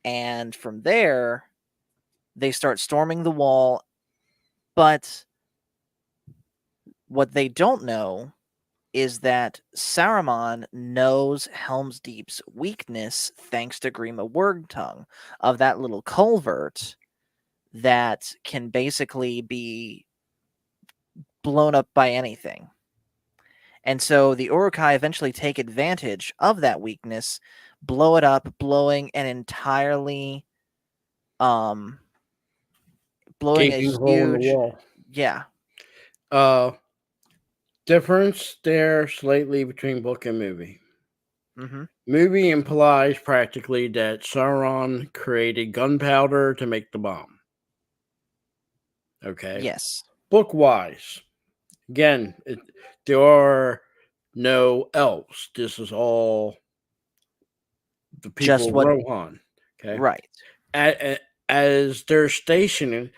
And from there, they start storming the wall. But what they don't know is that Saruman knows Helm's Deep's weakness thanks to Grima Wormtongue, of that little culvert that can basically be blown up by anything. And so the Uruk-hai eventually take advantage of that weakness, blow it up, blowing an entirely blowing a Gaping hole in the huge wall. yeah. Difference there slightly between book and movie. Mm-hmm. Movie implies practically that Sauron created gunpowder to make the bomb. Okay. Yes. Book wise, again, there are no elves. This is all the people Just of what Rohan. Okay. right. As they're stationed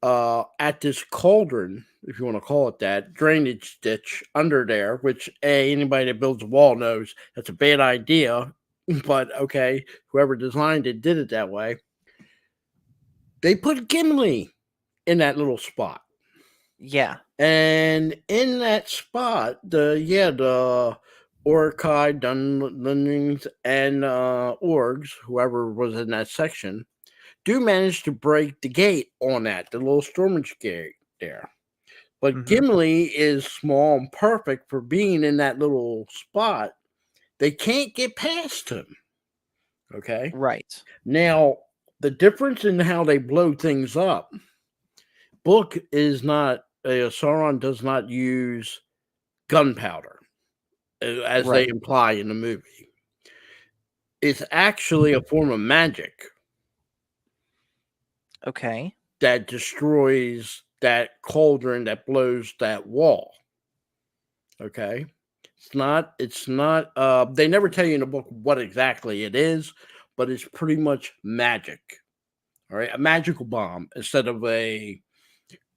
at this cauldron, if you want to call it that, drainage ditch under there, which anybody that builds a wall knows that's a bad idea. But okay, whoever designed it did it that way. They put Gimli in that little spot. Yeah. And in that spot, the Uruk-hai, Dunlings, and Orgs, whoever was in that section, do manage to break the gate on that, the little storage gate there. But Mm-hmm. Gimli is small and perfect for being in that little spot. They can't get past him. Okay? Right. Now, the difference in how they blow things up, book is not, Sauron does not use gunpowder, as they Right. imply in the movie. It's actually a form of magic. Okay. that destroys that cauldron that blows that wall. Okay. It's not they never tell you in the book what exactly it is, but it's pretty much magic. All right, a magical bomb instead of a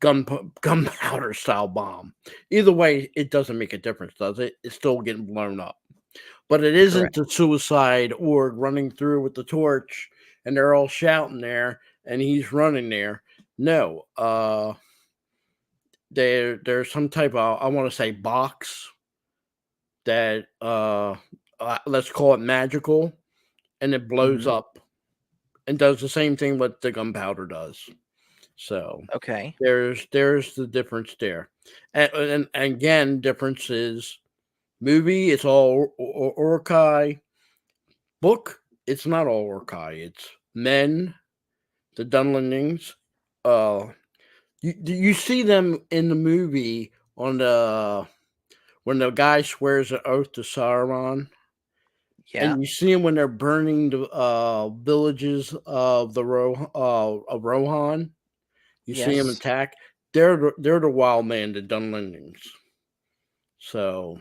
gunpowder style bomb. Either way, it doesn't make a difference, does it? It's still getting blown up. But it isn't Correct. the Suicide Org running through with the torch and they're all shouting there and he's running there. No, there's some type of, I want to say, box that let's call it magical, and it blows Hmm. up and does the same thing what the gunpowder does. So Okay. there's the difference there, and again, difference is movie. It's all Urkai. Book. It's not all Urkai. It's men, the Dunlendings. Uh, you see them in the movie on the when the guy swears an oath to Saruman. Yeah. And you see them when they're burning the villages of of Rohan. You see them Yes. attack. They're the wild man, the Dunlendings. So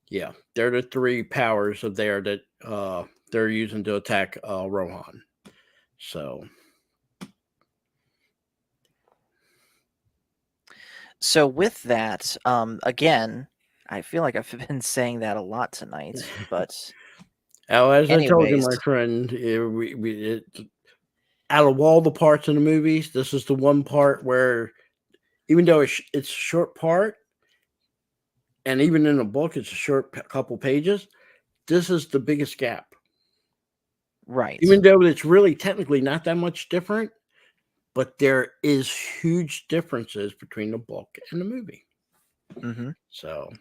yeah, they're the three powers of there that they're using to attack Rohan. So So with that, again, I feel like I've been saying that a lot tonight, but now, as I told you, anyways, my friend, out of all the parts in the movies, this is the one part where, even though it's a short part, and even in the book, it's a short couple pages. This is the biggest gap. right. Even though it's really technically not that much different, but there is huge differences between the book and the movie. Hmm. So,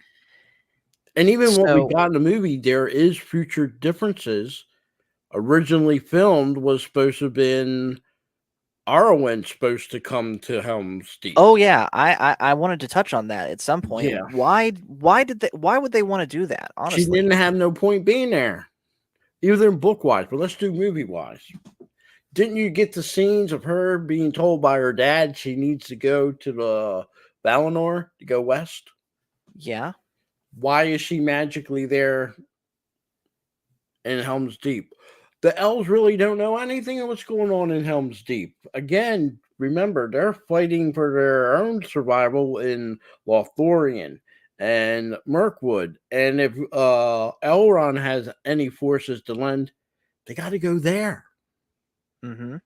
and even what we So, got in the movie, there is future differences. Originally filmed was supposed to have been Arwen supposed to come to Helm's Deep. oh yeah, I wanted to touch on that at some point. Yeah, Why would they want to do that? she Honestly. didn't have no point being there, either in book wise. But let's do movie wise. Didn't you get the scenes of her being told by her dad she needs to go to the Valinor to go west? Yeah. Why is she magically there in Helm's Deep? The elves really don't know anything of what's going on in Helm's Deep. Again, remember, they're fighting for their own survival in Lothlorien and Mirkwood. And if Elrond has any forces to lend, they got to go there. Hmm.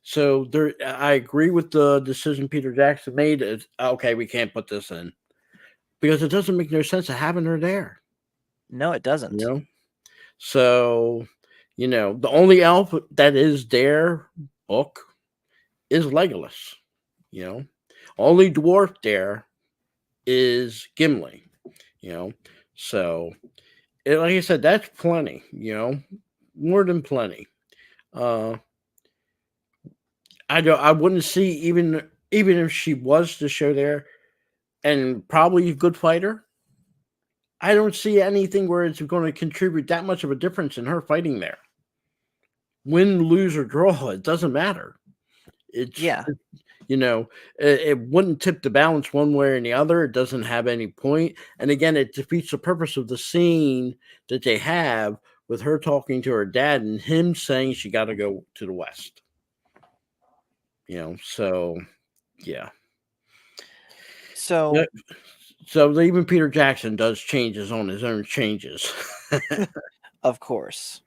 So there, I agree with the decision Peter Jackson made. Is okay, we can't put this in because it doesn't make no sense of having her there. No, it You doesn't. know, so the only elf that is there book is Legolas. You know, only dwarf there is Gimli. So like I said, that's plenty. More than plenty. Uh, I wouldn't see even if she was to show there, and probably a good fighter. I don't see anything where it's going to contribute that much of a difference in her fighting there. Win, lose, or draw, it doesn't matter. It's Yeah. it wouldn't tip the balance one way or the other. It doesn't have any point, and again, it defeats the purpose of the scene that they have with her talking to her dad and him saying she got to go to the west. So yeah. So, So even Peter Jackson does changes on his own changes. of course.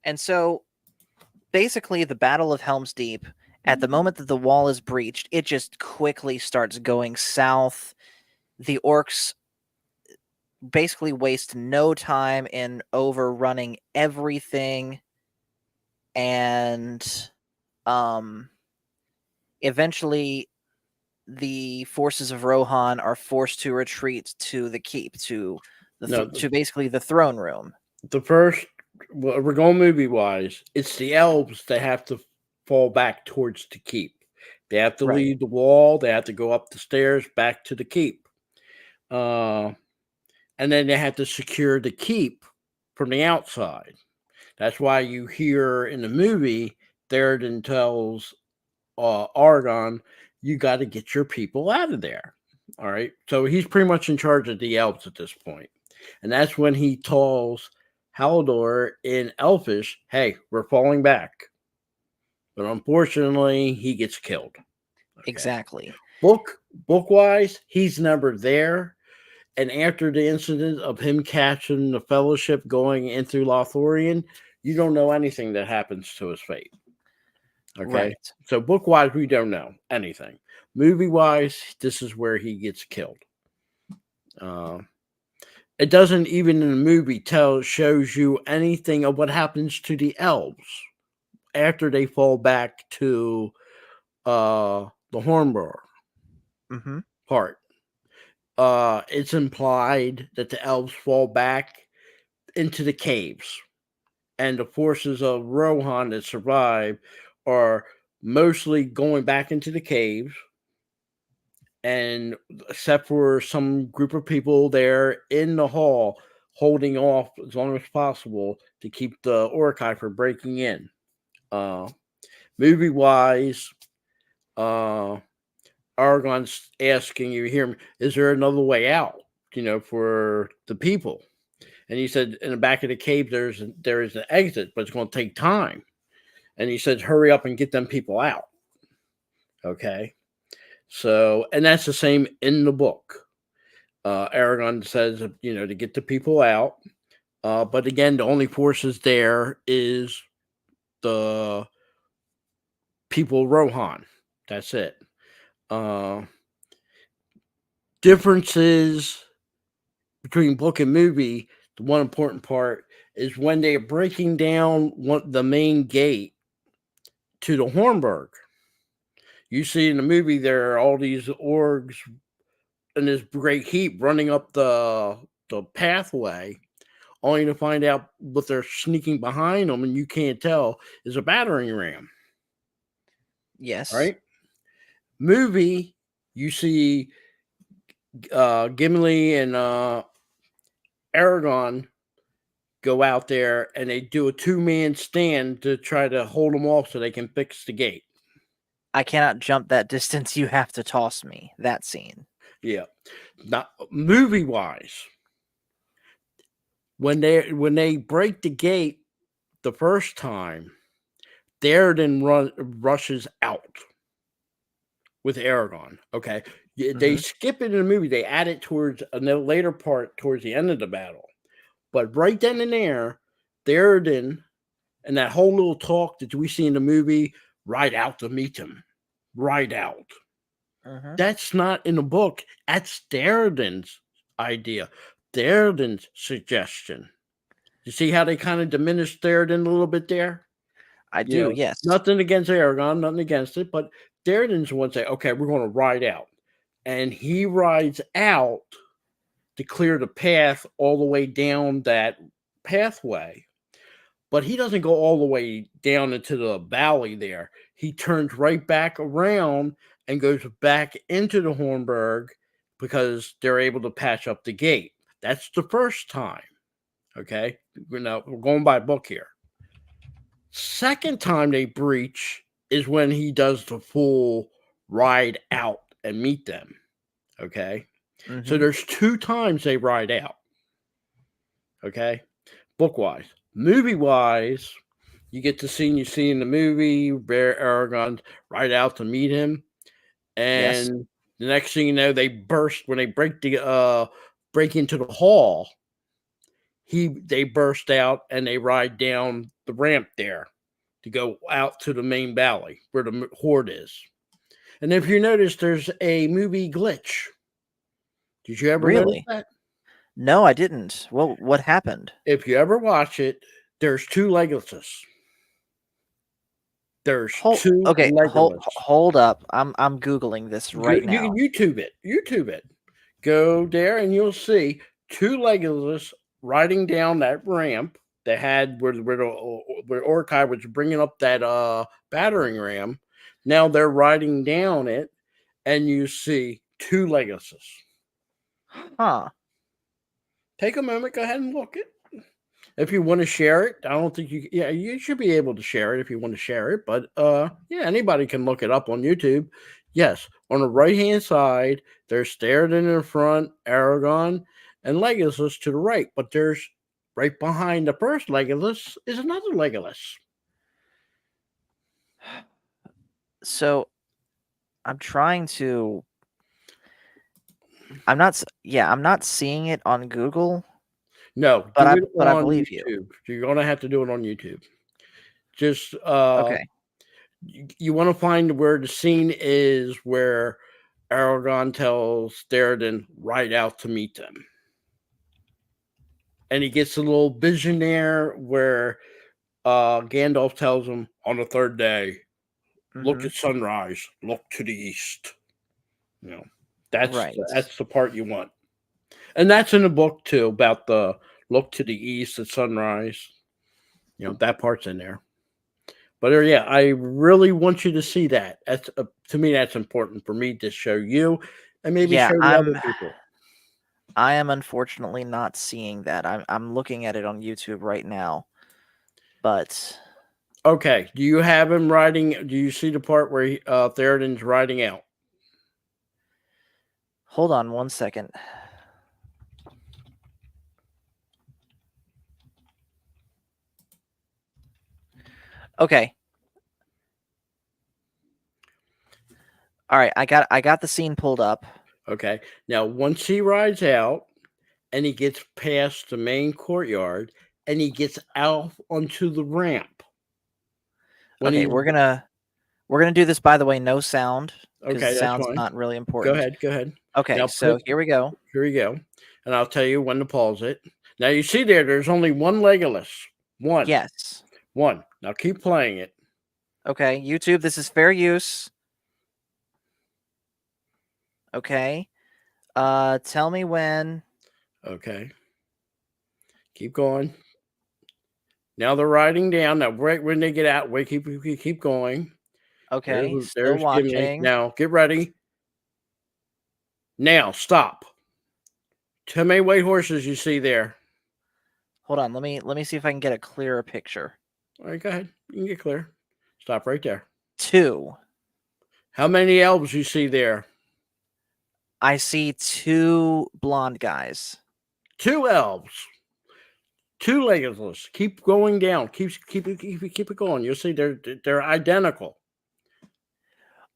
And so basically the Battle of Helm's Deep, at the moment that the wall is breached, it just quickly starts going south. The orcs basically waste no time in overrunning everything, and eventually the forces of Rohan are forced to retreat to the keep, to to basically the throne room. The first, well, we're going movie wise, it's the elves that have to fall back towards the keep. They have to Right. leave the wall. They have to go up the stairs back to the keep. And then they have to secure the keep from the outside. That's why you hear in the movie, Theoden tells Argon, you got to get your people out of there. All right. So he's pretty much in charge of the elves at this point. And that's when he tells Haldor in Elfish, hey, we're falling back. But unfortunately, he gets killed. Okay. Exactly. Book wise, he's never there. And after the incident of him catching the Fellowship going into Lothlorien, you don't know anything that happens to his fate. Okay. Right. So book wise, we don't know anything. Movie wise, this is where he gets killed. It doesn't even in the movie shows you anything of what happens to the elves after they fall back to the Hornburg part. It's implied that the elves fall back into the caves, and the forces of Rohan that survive are mostly going back into the caves, and except for some group of people there in the hall holding off as long as possible to keep the Uruk-hai from breaking in. Movie wise, Aragorn's asking, you hear me, is there another way out, for the people? And he said, in the back of the cave, there is an exit, but it's going to take time. And he said, hurry up and get them people out. Okay. So, and that's the same in the book. Aragorn says, to get the people out. But again, the only forces there is the people Rohan. That's it. Differences between book and movie, the one important part is when they're breaking down the main gate to the Hornburg. You see in the movie there are all these orgs in this great heap running up the pathway, only to find out what they're sneaking behind them, and you can't tell, is a battering ram. Yes. Right? Movie, you see Gimli and Aragorn go out there and they do a 2-man stand to try to hold them off so they can fix the gate. I cannot jump that distance. You have to toss me. That scene. Yeah. Now, movie wise, when they break the gate the first time, Theoden rushes out with Aragorn. Okay. They skip it in the movie. They add it towards a later part, towards the end of the battle. But right then and there, Theoden and that whole little talk that we see in the movie, ride out to meet him. Ride out. That's not in the book. That's Theoden's idea. Theoden's suggestion. You see how they kind of diminished Theoden a little bit there? I do, yes. Nothing against Aragorn, nothing against it, but Theoden's one say, okay, we're going to ride out. And he rides out to clear the path all the way down that pathway. But he doesn't go all the way down into the valley there. He turns right back around and goes back into the Hornburg because they're able to patch up the gate. That's the first time. Okay? Now, we're going by book here. Second time they breach is when he does the full ride out and meet them. Okay? So there's 2 times they ride out. Okay? Book-wise. Movie-wise, you get the scene you see in the movie where Aragorn ride out to meet him. And the next thing you know, they burst when they break into the hall. They burst out and they ride down the ramp there to go out to the main valley where the horde is. And if you notice, there's a movie glitch. Did you ever notice that? No, I didn't. Well, what happened? If you ever watch it, there's 2 Legolas. There's 2 Legolas. Hold up. I'm Googling this right now. You can YouTube it. YouTube it. Go there and you'll see 2 Legolas riding down that ramp they had where Uruk-hai was bringing up that battering ram. Now they're riding down it, and you see 2 Legolases. Huh. Take a moment. Go ahead and look it. If you want to share it, I don't think you. Yeah, you should be able to share it if you want to share it. But yeah, anybody can look it up on YouTube. Yes, on the right hand side, there's Theoden in the front, Aragon, and Legolas to the right. But there's right behind the first Legolas is another Legolas. So I'm trying to. I'm not. I'm not seeing it on Google. No, But do it I on believe you. YouTube. You're gonna have to do it on YouTube. Just Okay. you want to find where the scene is where Aragorn tells Theoden ride out to meet them. And he gets a little vision there where Gandalf tells him on the third day, look Mhm. at sunrise, look to the east. You know, that's Right. the part you want. And that's in the book too, about the look to the east at sunrise. You know, that part's in there. But yeah, I really want you to see that. That's to me, that's important for me to show you, and maybe Yeah, show the other people. I am unfortunately not seeing that. I'm looking at it on YouTube right now. But Okay, do you have him riding? Do you see the part where Theoden's riding out? hold on one second. Okay. All right, I got the scene pulled up. Okay, now once he rides out and he gets past the main courtyard and he gets out onto the ramp. Okay, we're gonna do this, by the way, no sound, because Okay, that's sound's fine. not really Go important. ahead, go ahead. Okay, Now so here we go. Here we go, and I'll tell you when to pause it. Now you see there's only one Legolas. One. Yes. One. Now keep playing it. Okay, YouTube, this is fair use. Okay. Tell me when. Okay. Keep going. Now they're riding down. Now, right when they get out, wait, keep going. Okay, still There's Gimli. watching. Now get ready. Now stop. How many white horses you see there? Hold on, let me see if I can get a clearer picture. All right, go ahead. You can get clear. Stop right there. 2. How many elves you see there? I see 2 blonde guys. 2 elves. 2 Legolas. Keep going down. Keep it going. You'll see they're identical.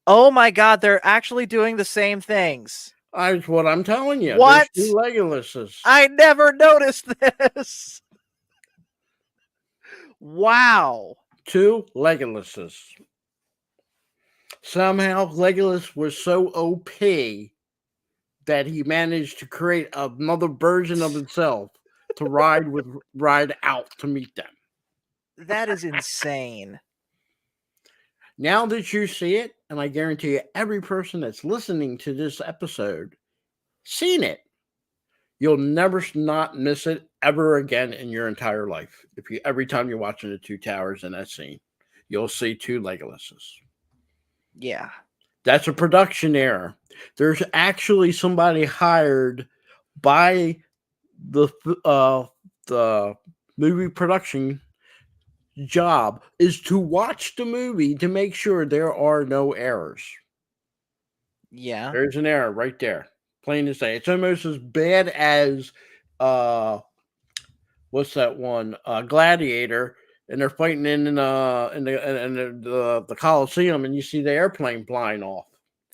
Oh my god, they're actually doing the same things. That's what I'm telling you. What? There's 2 Legolases. I never noticed this. Wow. 2 Legolases. Somehow Legolas was so OP that he managed to create another version of himself to ride out to meet them. That is insane. Now that you see it, and I guarantee you every person that's listening to this episode seen it, you'll never not miss it ever again in your entire life. Every time you're watching the 2 towers in that scene, you'll see 2 Legolases. Yeah. That's a production error. There's actually somebody hired by the movie production job is to watch the movie to make sure there are no errors. Yeah. There's an error right there. Plain to say. It's almost as bad as what's that one? Gladiator, and they're fighting in the Coliseum, and you see the airplane flying off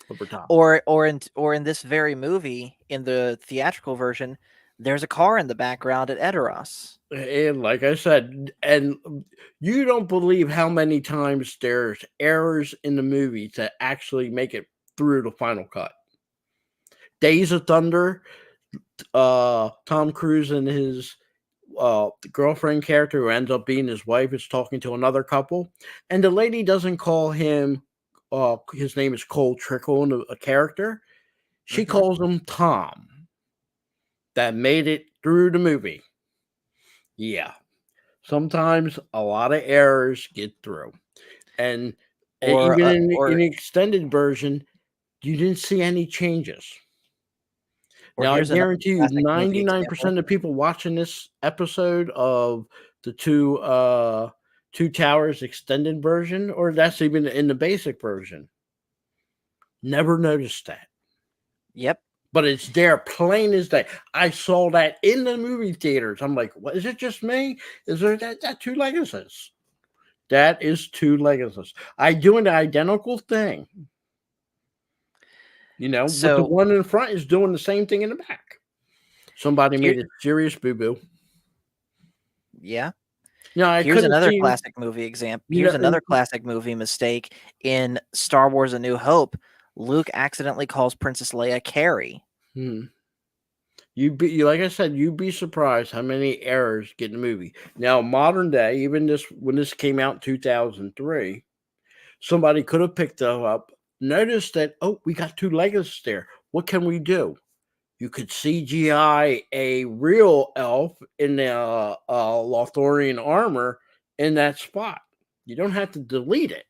over top. Or in this very movie, in the theatrical version, there's a car in the background at Edoras. And like I said, and you don't believe how many times there's errors in the movie to actually make it through the final cut. Days of Thunder, Tom Cruise and his girlfriend character, who ends up being his wife, is talking to another couple, and the lady doesn't call him. His name is Cole Trickle, in a character. She calls him Tom. That made it through the movie. Yeah. Sometimes a lot of errors get through. And even in the extended version, you didn't see any changes. Or Now, I here's another guarantee you classic movie example. 99% of people watching this episode of the Two Towers extended version, or that's even in the basic version, never noticed that. Yep. But it's there plain as day. I saw that in the movie theaters. I'm like, what, is it just me? Is there that two Legacies? That is two Legacies. I doing the identical thing. You know, but the So one in front is doing the same thing in the back. Somebody here, made a serious boo-boo. yeah. No, I Here's could have another seen, classic movie example. you Here's know, another classic movie mistake in Star Wars: A New Hope. Luke accidentally calls Princess Leia Carrie. like I said, you'd be surprised how many errors get in the movie. Now, modern day, even this when this came out in 2003, somebody could have picked it up, noticed that, oh, we got two Legos there. What can we do? You could CGI a real elf in the Lothorian armor in that spot. You don't have to delete it.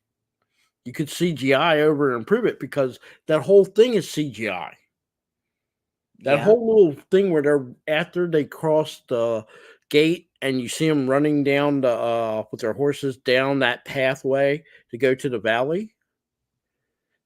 You could CGI over and improve it because that whole thing is CGI. That Yeah. whole little thing where they're after they cross the gate and you see them running down the with their horses down that pathway to go to the valley.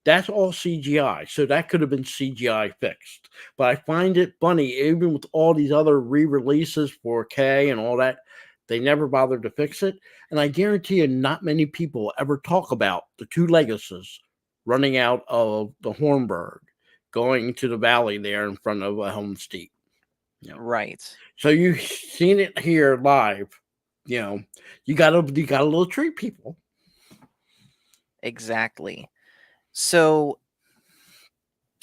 That's all CGI. So that could have been CGI fixed. But I find it funny, even with all these other re-releases, 4K and all that, they never bothered to fix it. And I guarantee you, not many people ever talk about the two Legacies running out of the Hornburg, going to the valley there in front of Helm's Deep. You know. Right. So you've seen it here live. You know, you gotta little treat people. Exactly. So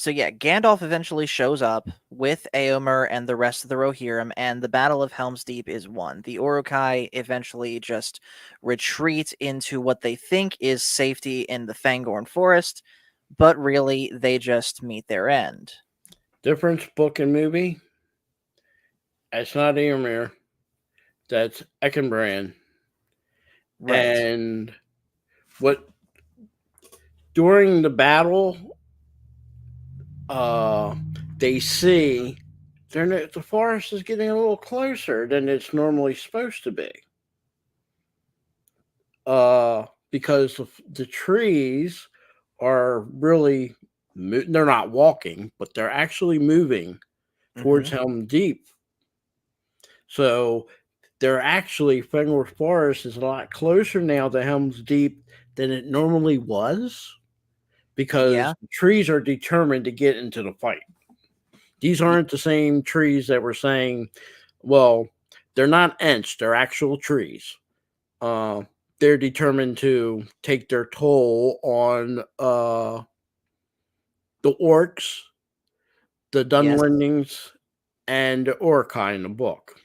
yeah, Gandalf eventually shows up with Éomer and the rest of the Rohirrim, and the Battle of Helm's Deep is won. The Uruk-hai eventually just retreat into what they think is safety in the Fangorn forest, but really they just meet their end. Difference book and movie. It's not Éomer. That's Eckenbrand. Right. And what during the battle, they see the forest is getting a little closer than it's normally supposed to be. Because the trees are really they're not walking, but they're actually moving towards Helm Deep. So they're actually Fangorn Forest is a lot closer now to Helm's Deep than it normally was because the trees are determined to get into the fight. These aren't the same trees that were saying, well, they're not Ents, they're actual trees. They're determined to take their toll on the orcs, the Dunlendings, and the Uruk-hai in the book.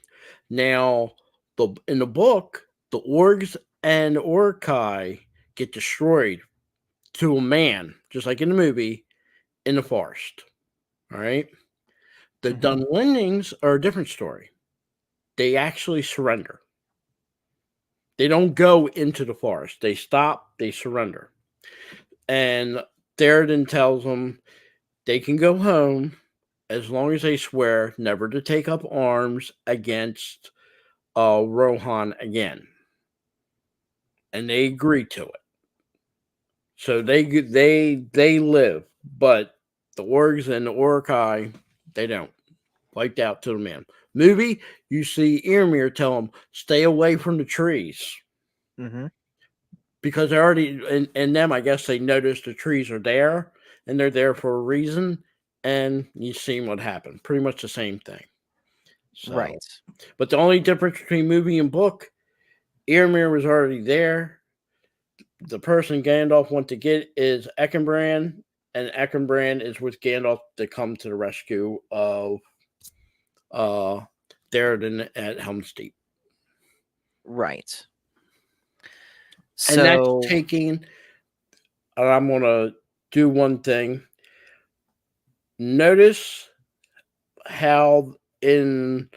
Now, in the book, the orgs and Uruk-hai get destroyed to a man, just like in the movie, in the forest. All right. The Dunlendings are a different story. They actually surrender. They don't go into the forest. They stop, they surrender. And Theoden tells them they can go home as long as they swear never to take up arms against Rohan again. And they agree to it. So they live, but the orgs and the Uruk-hai, they don't. Wiped out to the man. Movie, you see Éomer tell him, stay away from the trees. Because they already, and them, I guess they noticed the trees are there, and they're there for a reason, and you seen what happened. Pretty much the same thing. So, Right. But the only difference between movie and book, Éomer was already there. The person Gandalf went to get is Eckenbrand, and Eckenbrand is with Gandalf to come to the rescue of Theoden at Helm's Deep. Right. And that's taking, I'm going to do one thing. Notice how in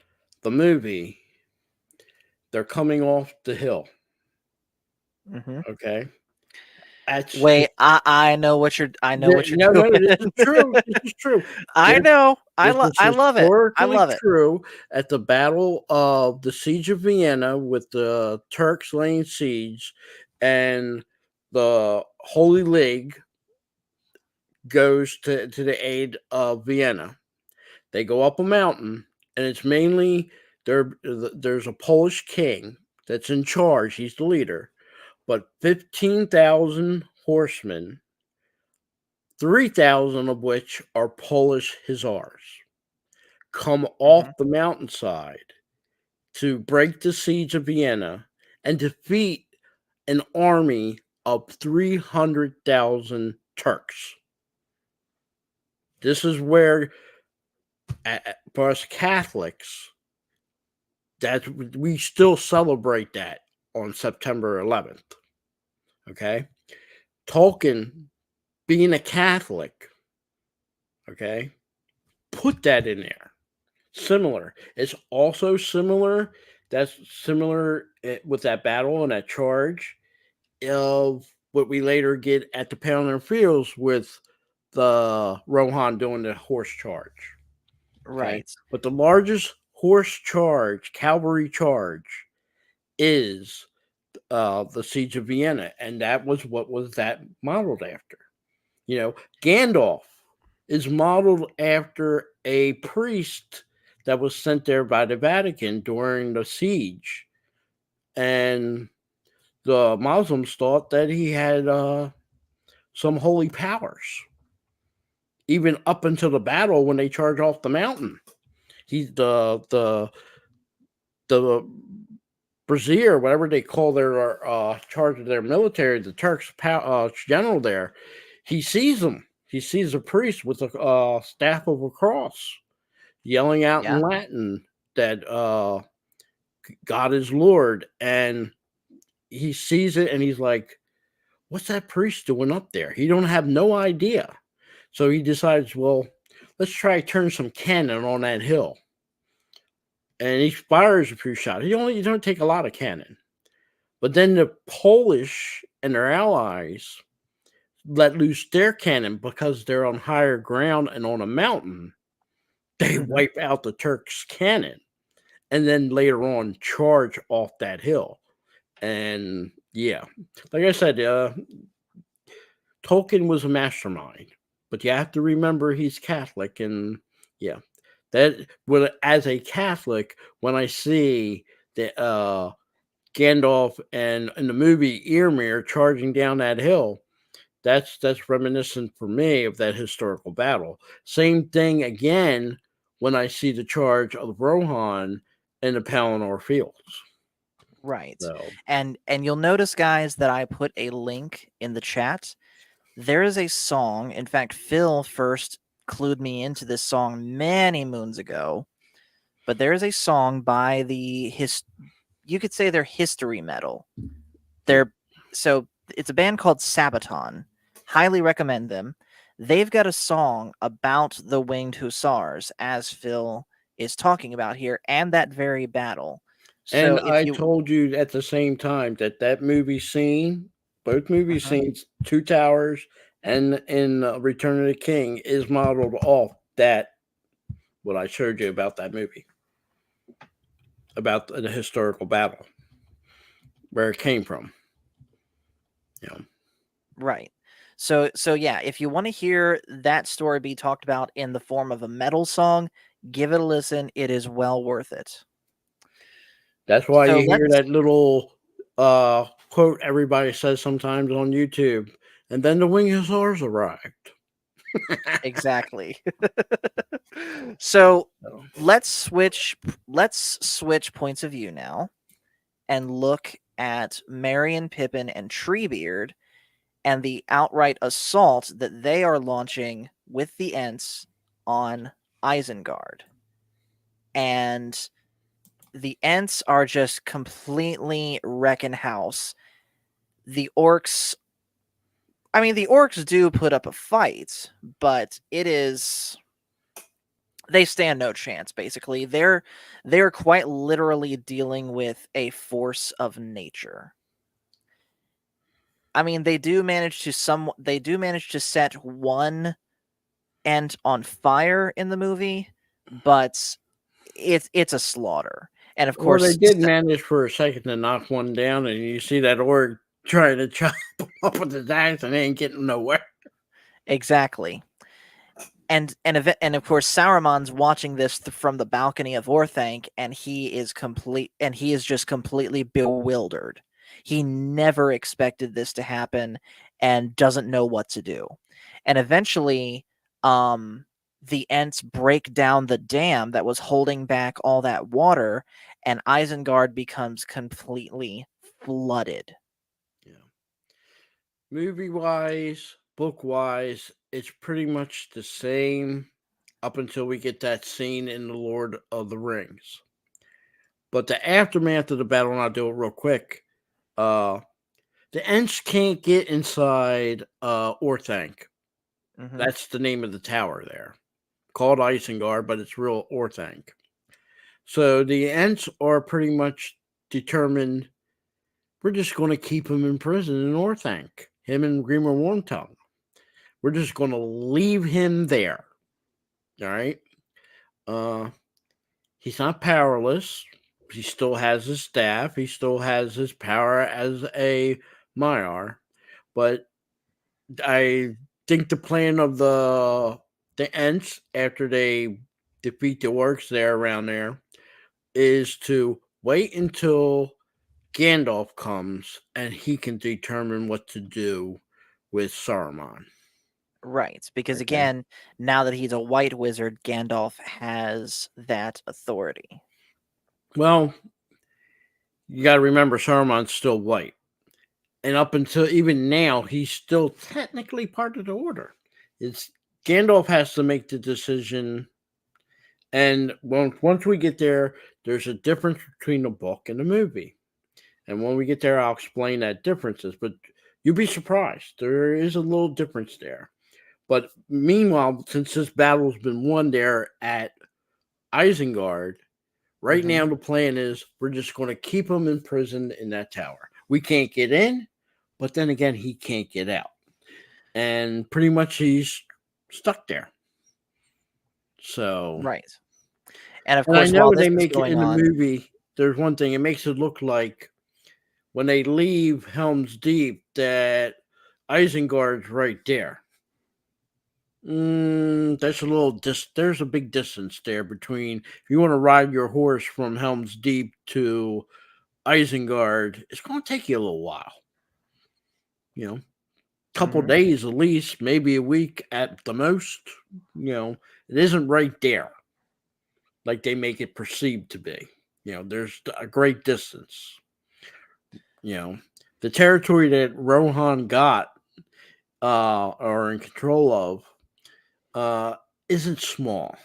the movie they're coming off the hill. Okay. That's Wait, I know what you're no, no, doing. this is true. This is true. I This, know. this is I love it. I historically love it. true. At the Battle of the Siege of Vienna, with the Turks laying siege, and the Holy League goes to the aid of Vienna. They go up a mountain, and it's mainly there's a Polish king that's in charge. He's the leader, but 15,000 horsemen, 3,000 of which are Polish hussars, come off Mhm. the mountainside to break the siege of Vienna and defeat an army of 300,000 Turks. This is where, for us Catholics, that we still celebrate that on September 11th. Okay, Tolkien, being a Catholic, okay, put that in there. Similar. It's also similar. That's similar with that battle and that charge of what we later get at the Pound Fields with the Rohan doing the horse charge. Okay, Right. but the largest horse charge, cavalry charge, is the Siege of Vienna, and that was that modeled after. You know, Gandalf is modeled after a priest that was sent there by the Vatican during the siege, and the Muslims thought that he had some holy powers, even up until the battle when they charge off the mountain. He's the brazier, whatever they call their charge of their military, the Turks general there. He sees them. He sees a priest with a staff of a cross, yelling out in Yeah. Latin that God is Lord, and he sees it and he's like, "What's that priest doing up there?" He don't have no idea. So he decides, well, let's try to turn some cannon on that hill. And he fires a few shots. You don't take a lot of cannon. But then the Polish and their allies let loose their cannon because they're on higher ground and on a mountain. They Mhm. wipe out the Turks' cannon and then later on charge off that hill. And yeah, like I said, Tolkien was a mastermind, but you have to remember he's Catholic, and yeah, that as a Catholic, when I see the Gandalf and in the movie Earmere charging down that hill, that's reminiscent for me of that historical battle. Same thing again when I see the charge of Rohan in the Pelennor Fields. Right. So And you'll notice, guys, that I put a link in the chat. There is a song. In fact, Phil first clued me into this song many moons ago. But there is a song by you could say they're history metal. They're so it's a band called Sabaton. Highly recommend them. They've got a song about the Winged Hussars, as Phil is talking about here, and that very battle. and So if I you told you at the same time that movie scene, both movie Mhm. scenes, Two Towers and in Return of the King, is modeled off that what I showed you about that movie, about the historical battle, where it came from. You know, Right. So yeah, if you want to hear that story be talked about in the form of a metal song, give it a listen. It is well worth it. that's why So you hear let's that little quote everybody says sometimes on YouTube, and then the Wing Hussars arrived. exactly. So So, let's switch points of view now and look at Merry and Pippin and Treebeard and the outright assault that they are launching with the Ents on Isengard. And the Ents are just completely wrecking house. The orcs, I mean, the orcs do put up a fight, but they stand no chance. Basically, they're quite literally dealing with a force of nature. I mean, they do manage to set one Ent on fire in the movie, but it's a slaughter. And of Well, they course, did manage for a second to knock one down, and you see that orc trying to chop up with his axe, and they ain't getting nowhere. exactly. And of course Sauron's watching this from the balcony of Orthanc, and he is just completely bewildered. He never expected this to happen and doesn't know what to do. And eventually the Ents break down the dam that was holding back all that water, and Isengard becomes completely flooded. Yeah. Movie wise, book wise, it's pretty much the same up until we get that scene in The Lord of the Rings. But the aftermath of the battle, and I'll do it real quick. The Ents can't get inside Orthanc. Mm-hmm. That's the name of the tower there, called Isengard, but it's real Orthanc. So the Ents are pretty much determined. We're just going to keep him in prison in Orthanc, him and Grima Wormtongue. We're just going to leave him there. All right. He's not powerless. He still has his staff. He still has his power as a Maiar. But I think the plan of the Ents, after they defeat the orcs there around there, is to wait until Gandalf comes and he can determine what to do with Saruman. Right, because Okay. again, now that he's a white wizard, Gandalf has that authority. Well, you got to remember Saruman's still white. And up until even now, he's still technically part of the Order. It's Gandalf has to make the decision. And once we get there, there's a difference between the book and the movie. And when we get there, I'll explain that differences. But you'll be surprised. There is a little difference there. But meanwhile, since this battle's been won there at Isengard, right now the plan is we're just going to keep him in prison in that tower. We can't get in, but then again, he can't get out. And pretty much he's stuck there. So, Right. And of and I course, know while this they is make it going in the on, movie. There's one thing, it makes it look like when they leave Helm's Deep that Isengard's right there. That's a little there's a big distance there between if you want to ride your horse from Helm's Deep to Isengard, it's going to take you a little while. You know, couple days at least, maybe a week at the most. You know, it isn't right there like they make it perceived to be. You know, there's a great distance. You know, the territory that Rohan got or in control of isn't small.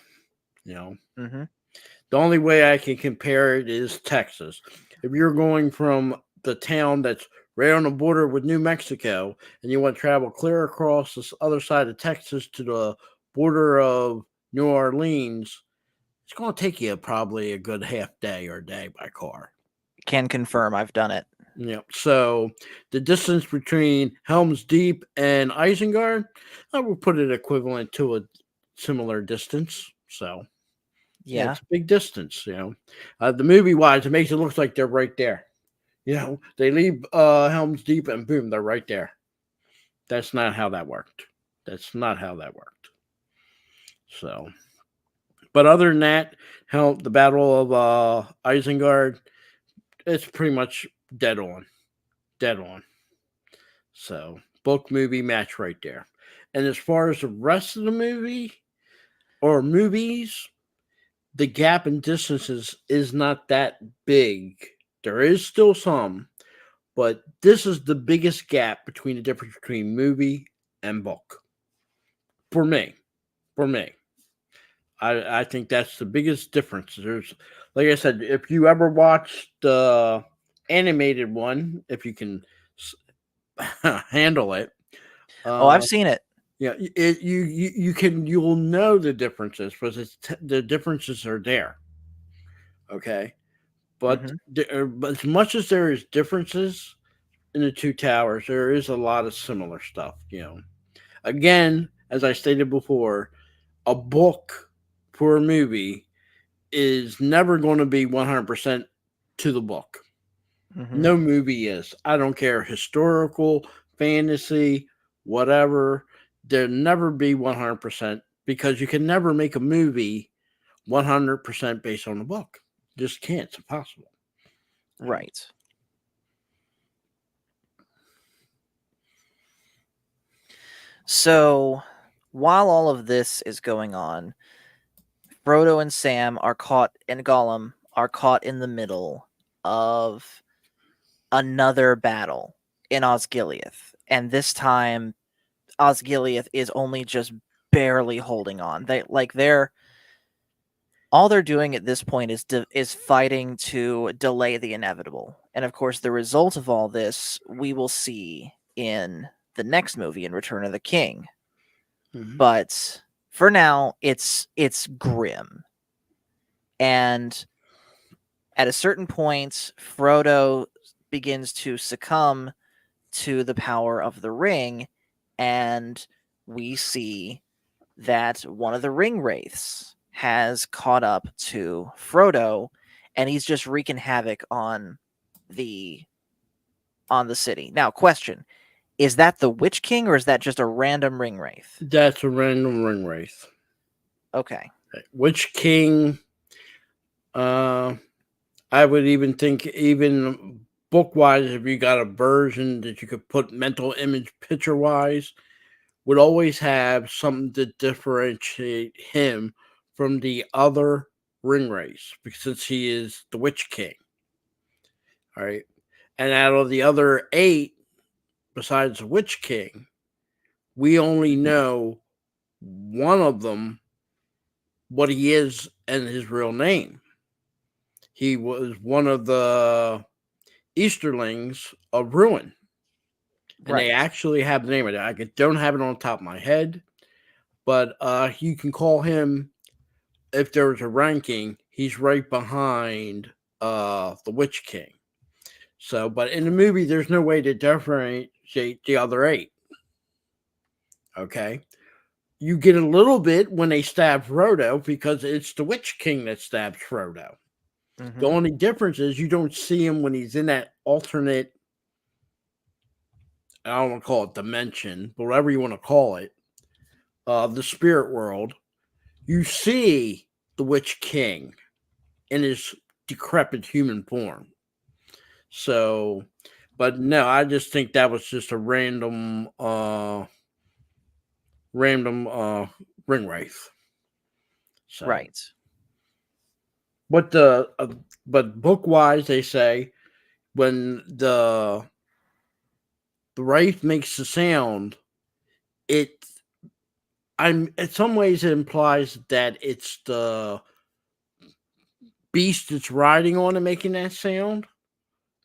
You know, the only way I can compare it is Texas. If you're going from the town that's right on the border with New Mexico and you want to travel clear across this other side of Texas to the border of New Orleans, it's going to take you probably a good half day or a day by car. Can confirm, I've done it. Yeah. So the distance between Helm's Deep and Isengard, I would put it equivalent to a similar distance. So yeah, it's a big distance. You know, the movie wise, it makes it look like they're right there. You know, they leave Helm's Deep and boom, they're right there. That's not how that worked. That's not how that worked. So, but other than that, the Battle of Isengard, it's pretty much dead on. Dead on. So, book movie match right there. And as far as the rest of the movie or movies, the gap in distances is not that big. There is still some, but this is the biggest gap between the difference between movie and book. For me. For me. I think that's the biggest difference. There's, like I said, if you ever watched the animated one, if you can handle it. I've seen it. Yeah, you'll know the differences because the differences are there. Okay, but as much as there is differences, in the Two Towers, there is a lot of similar stuff. Again, as I stated before, a book for a movie is never going to be 100% to the book. Mhm. No movie is. I don't care, historical, fantasy, whatever. There'll never be 100% because you can never make a movie 100% based on the book. Just can't. It's impossible. Right. So, while all of this is going on, Frodo and Sam are caught, and Gollum are caught in the middle of another battle in Osgiliath. And this time, Osgiliath is only just barely holding on. They're all they're doing at this point is fighting to delay the inevitable. And of course, the result of all this we will see in the next movie, in Return of the King. Mhm. But for now, it's grim. And at a certain point, Frodo begins to succumb to the power of the ring, and we see that one of the ring wraiths has caught up to Frodo, and he's just wreaking havoc on the city. Now, question: is that the Witch King, or is that just a random ring wraith? That's a random ring wraith. Okay. Witch King, I would even think, even book wise, if you got a version that you could put mental image picture wise, would always have something to differentiate him from the other ring race, because since he is the Witch King. All right. And out of the other 8, besides the Witch King, we only know one of them, what he is and his real name. He was one of the Easterlings of Ruin. And they Right. actually have the name of it. I don't have it on top of my head, but you can call him, if there was a ranking, he's right behind the Witch King. So, but in the movie, there's no way to differentiate the other 8. Okay. You get a little bit when they stab Frodo because it's the Witch King that stabs Frodo. Mm-hmm. The only difference is you don't see him when he's in that alternate, I don't want to call it dimension, but whatever you want to call it, the spirit world. You see the Witch King in his decrepit human form. So, but no, I just think that was just a random ring wraith. So, Right. but but book wise, they say when the wraith makes the sound, it in some ways it implies that it's the beast that's riding on and making that sound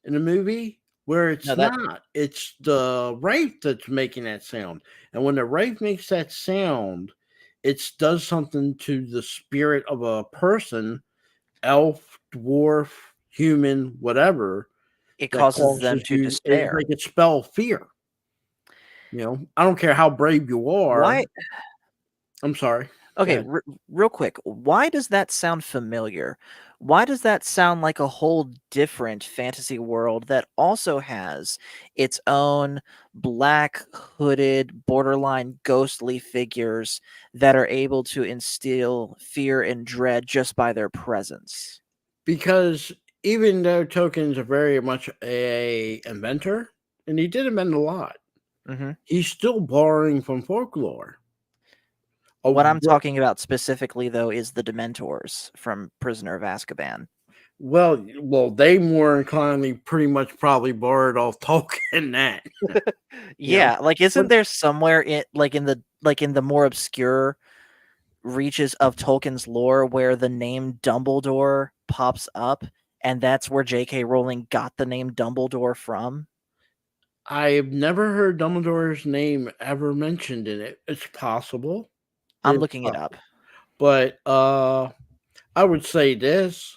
in the movie, where No, it's that not. It's the wraith that's making that sound. And when the wraith makes that sound, it does something to the spirit of a person, elf, dwarf, human, whatever, it that causes them causes to you, it's despair. like it spell fear. I don't care how brave you are. Why? I'm sorry. Go Okay, ahead. real quick, why does that sound familiar? Why does that sound like a whole different fantasy world that also has its own black hooded, borderline ghostly figures that are able to instill fear and dread just by their presence? Because even though Tolkien's a very much a inventor, and he did invent a lot, Hmm. he's still borrowing from folklore. What I'm What? talking about specifically, though, is the Dementors from Prisoner of Azkaban. Well, they more inclinedly pretty much probably borrowed off Tolkien that. you know, Yeah, like but isn't there somewhere in the more obscure reaches of Tolkien's lore where the name Dumbledore pops up, and that's where J.K. Rowling got the name Dumbledore from? I've never heard Dumbledore's name ever mentioned in it. It's possible. I'm It's looking it up. possible. But I would say this: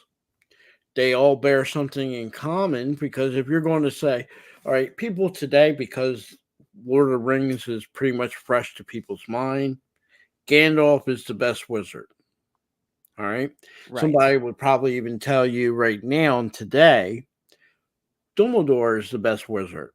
they all bear something in common, because if you're going to say, All right, people today, because Lord of the Rings is pretty much fresh to people's mind, Gandalf is the best wizard. All right. Right. Somebody would probably even tell you right now and today, Dumbledore is the best wizard.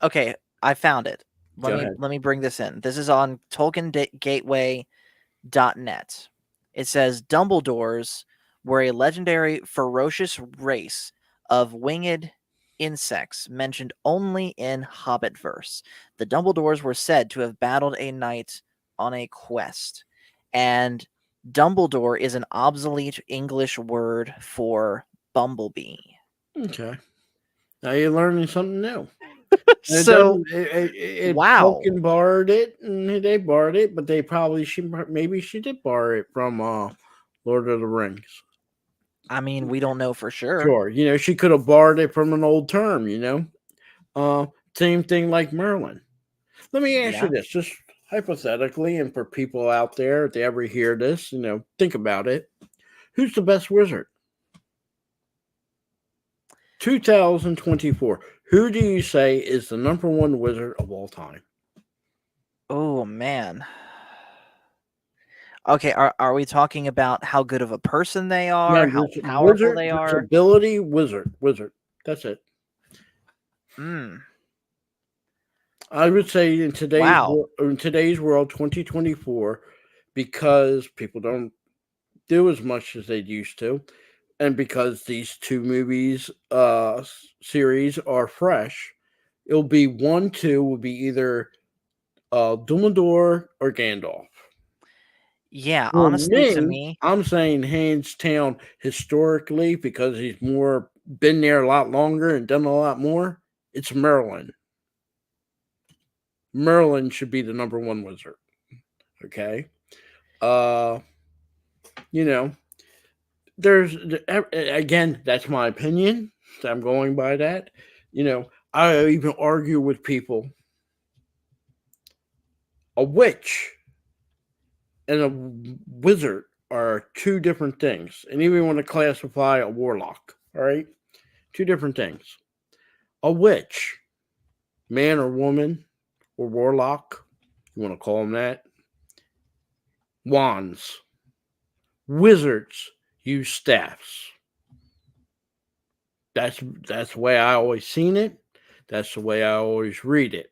Okay, I found it. Go ahead. Let me bring this in. This is on TolkienGateway.net. It says Dumbledores were a legendary ferocious race of winged insects mentioned only in Hobbit verse. The Dumbledores were said to have battled a knight on a quest. And Dumbledore is an obsolete English word for bumblebee. Okay. Now you're learning something new. And it So, doesn't. wow. Tolkien borrowed it, and they borrowed it, but they probably maybe she did borrow it from Lord of the Rings. I mean, we don't know for sure. Sure, she could have borrowed it from an old term. Same thing like Merlin. Let me ask you Yeah. this, just hypothetically, and for people out there, if they ever hear this, think about it. Who's the best wizard? 2024. Who do you say is the number one wizard of all time? Oh man. Okay, are we talking about how good of a person they No, are, how just powerful wizard, they just are? ability, wizard. That's it. Mm, I would say wow. in today's world, 2024, because people don't do as much as they used to, and because these two movies series are fresh, it'll be 1, 2 will be either Dumbledore or Gandalf. Yeah, For honestly, to me, me, I'm saying hands down historically because he's more been there a lot longer and done a lot more. It's Merlin. Merlin should be the number one wizard. Okay. Uh, you know, there's again, that's my opinion. So I'm going by that. I even argue with people. A witch and a wizard are two different things, and even want to classify a warlock. All right, two different things. A witch, man or woman, or warlock, you want to call them that. Wands. Wizards use staffs. That's the way I always seen it. That's the way I always read it.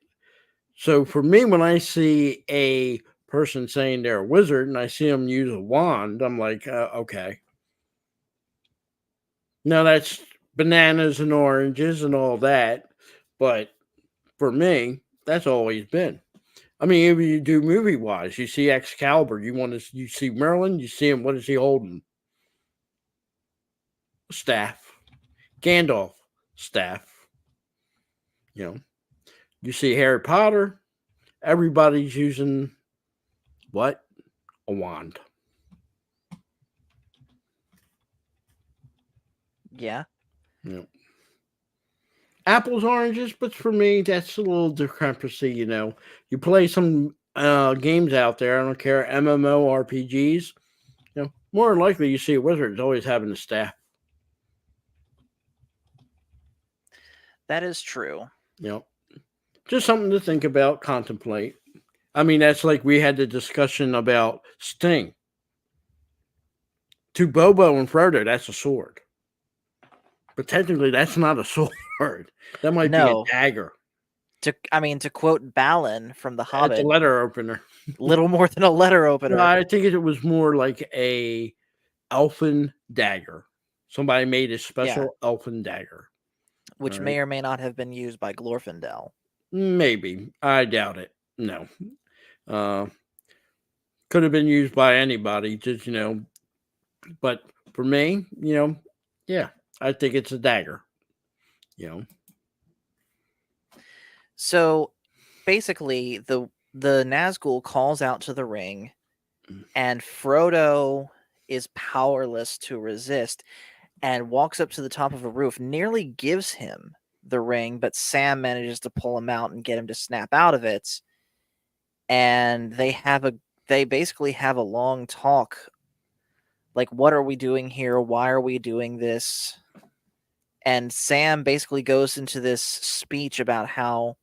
So for me, when I see a person saying they're a wizard and I see them use a wand, I'm like, okay. Now that's bananas and oranges and all that, but for me, that's always been. I mean, if you do movie wise, you see Excalibur, you see Merlin, you see him. What is he holding? Staff. Gandalf, staff. You know, you see Harry Potter, everybody's using what? A wand. yeah. You know, apples, oranges, but for me, that's a little discrepancy. You play some games out there. I don't care MMORPGs. More than likely, you see a wizard is always having a staff. That is true. You know, just something to think about, contemplate. I mean, that's like we had the discussion about Sting. To Bobo and Frodo, that's a sword. But technically, that's not a sword. That might be a No. dagger. To quote Balin from The It's a Hobbit, letter opener. little more than a letter No, opener. I think it was more like a elfin dagger. Somebody made a Yeah, special elfin dagger. All which right. may or may not have been used by Glorfindel. Maybe. I doubt it. No. Uh, could have been used by anybody. But for me, yeah, I think it's a dagger. You know. So basically, the Nazgul calls out to the ring, and Frodo is powerless to resist and walks up to the top of a roof, nearly gives him the ring, but Sam manages to pull him out and get him to snap out of it. And they basically have a long talk, like, what are we doing here? Why are we doing this? And Sam basically goes into this speech about how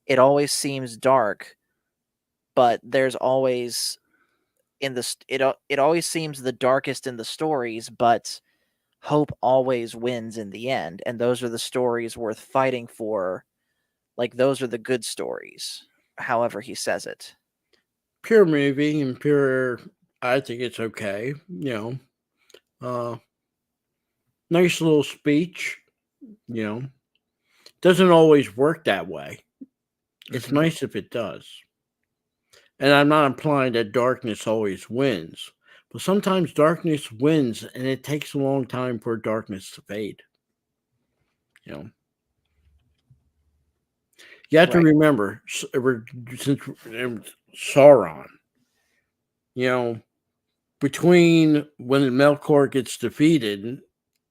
it always seems dark, but there's always it always seems the darkest in the stories, but hope always wins in the end, and those are the stories worth fighting for. Like, those are the good stories, however he says it. Pure movie and pure. I think it's okay. Uh, nice little speech. You know, doesn't always work that way. It's Mhm. nice if it does. And I'm not implying that darkness always wins, but sometimes darkness wins and it takes a long time for darkness to fade. You know, you have to Right. remember since Sauron, you know, between when Melkor gets defeated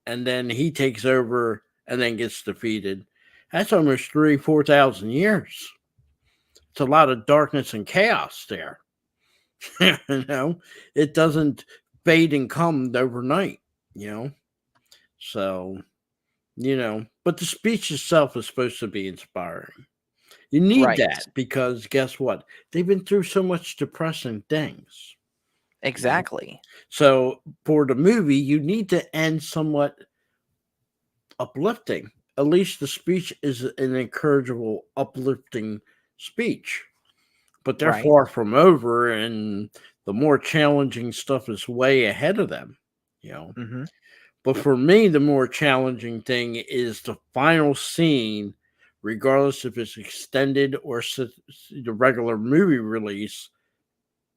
and then he takes over and then gets defeated, that's almost 4,000 years. It's a lot of darkness and chaos there. you know, it doesn't fade and come overnight, you know. So, but the speech itself is supposed to be inspiring. You need Right. that because guess what? They've been through so much depressing things, you know. Exactly. So for the movie, you need to end somewhat uplifting. At least the speech is an encourageable, uplifting speech. But they're Right. far from over, and the more challenging stuff is way ahead of them, you know. Mhm. But for me, the more challenging thing is the final scene, regardless if it's extended or the regular movie release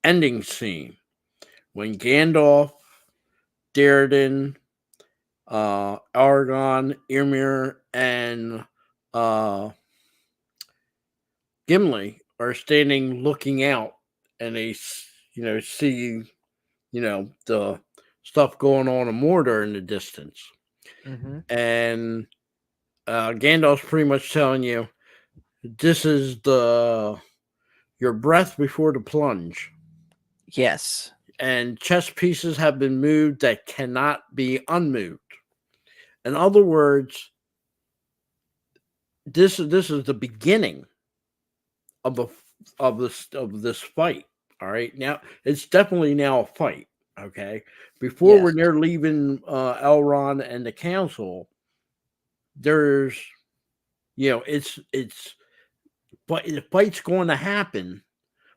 ending scene. When Gandalf, Theoden, Aragorn, Ymir, and uh, Gimli are standing looking out and they, see, the stuff going on in Mordor in the distance. Mhm. And Gandalf's pretty much telling you, this is your breath before the plunge. Yes. And chess pieces have been moved that cannot be unmoved. In other words, this is the beginning of this fight. All right, now it's definitely now a fight. Okay, before Yes. when they're leaving Elrond and the council, there's it's but the fight's going to happen,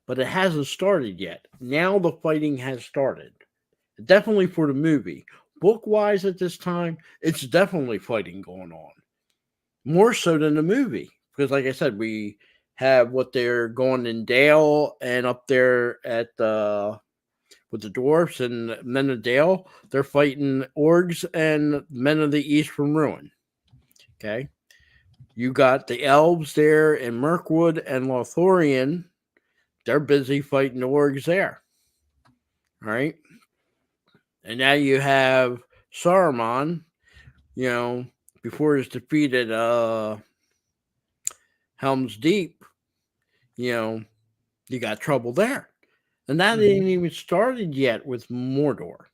but it hasn't started yet. Now the fighting has started. Definitely for the movie. Book wise, at this time, it's definitely fighting going on. More so than the movie. Because, like I said, we have what they're going in Dale and up there at with the dwarfs and men of Dale. They're fighting orgs and men of the East from Ruin. Okay. You got the elves there in Mirkwood and Lothlorien. They're busy fighting the orgs there. All right. And now you have Saruman, before he's defeated Helm's Deep, you got trouble there. And that Mhm. ain't even started yet with Mordor.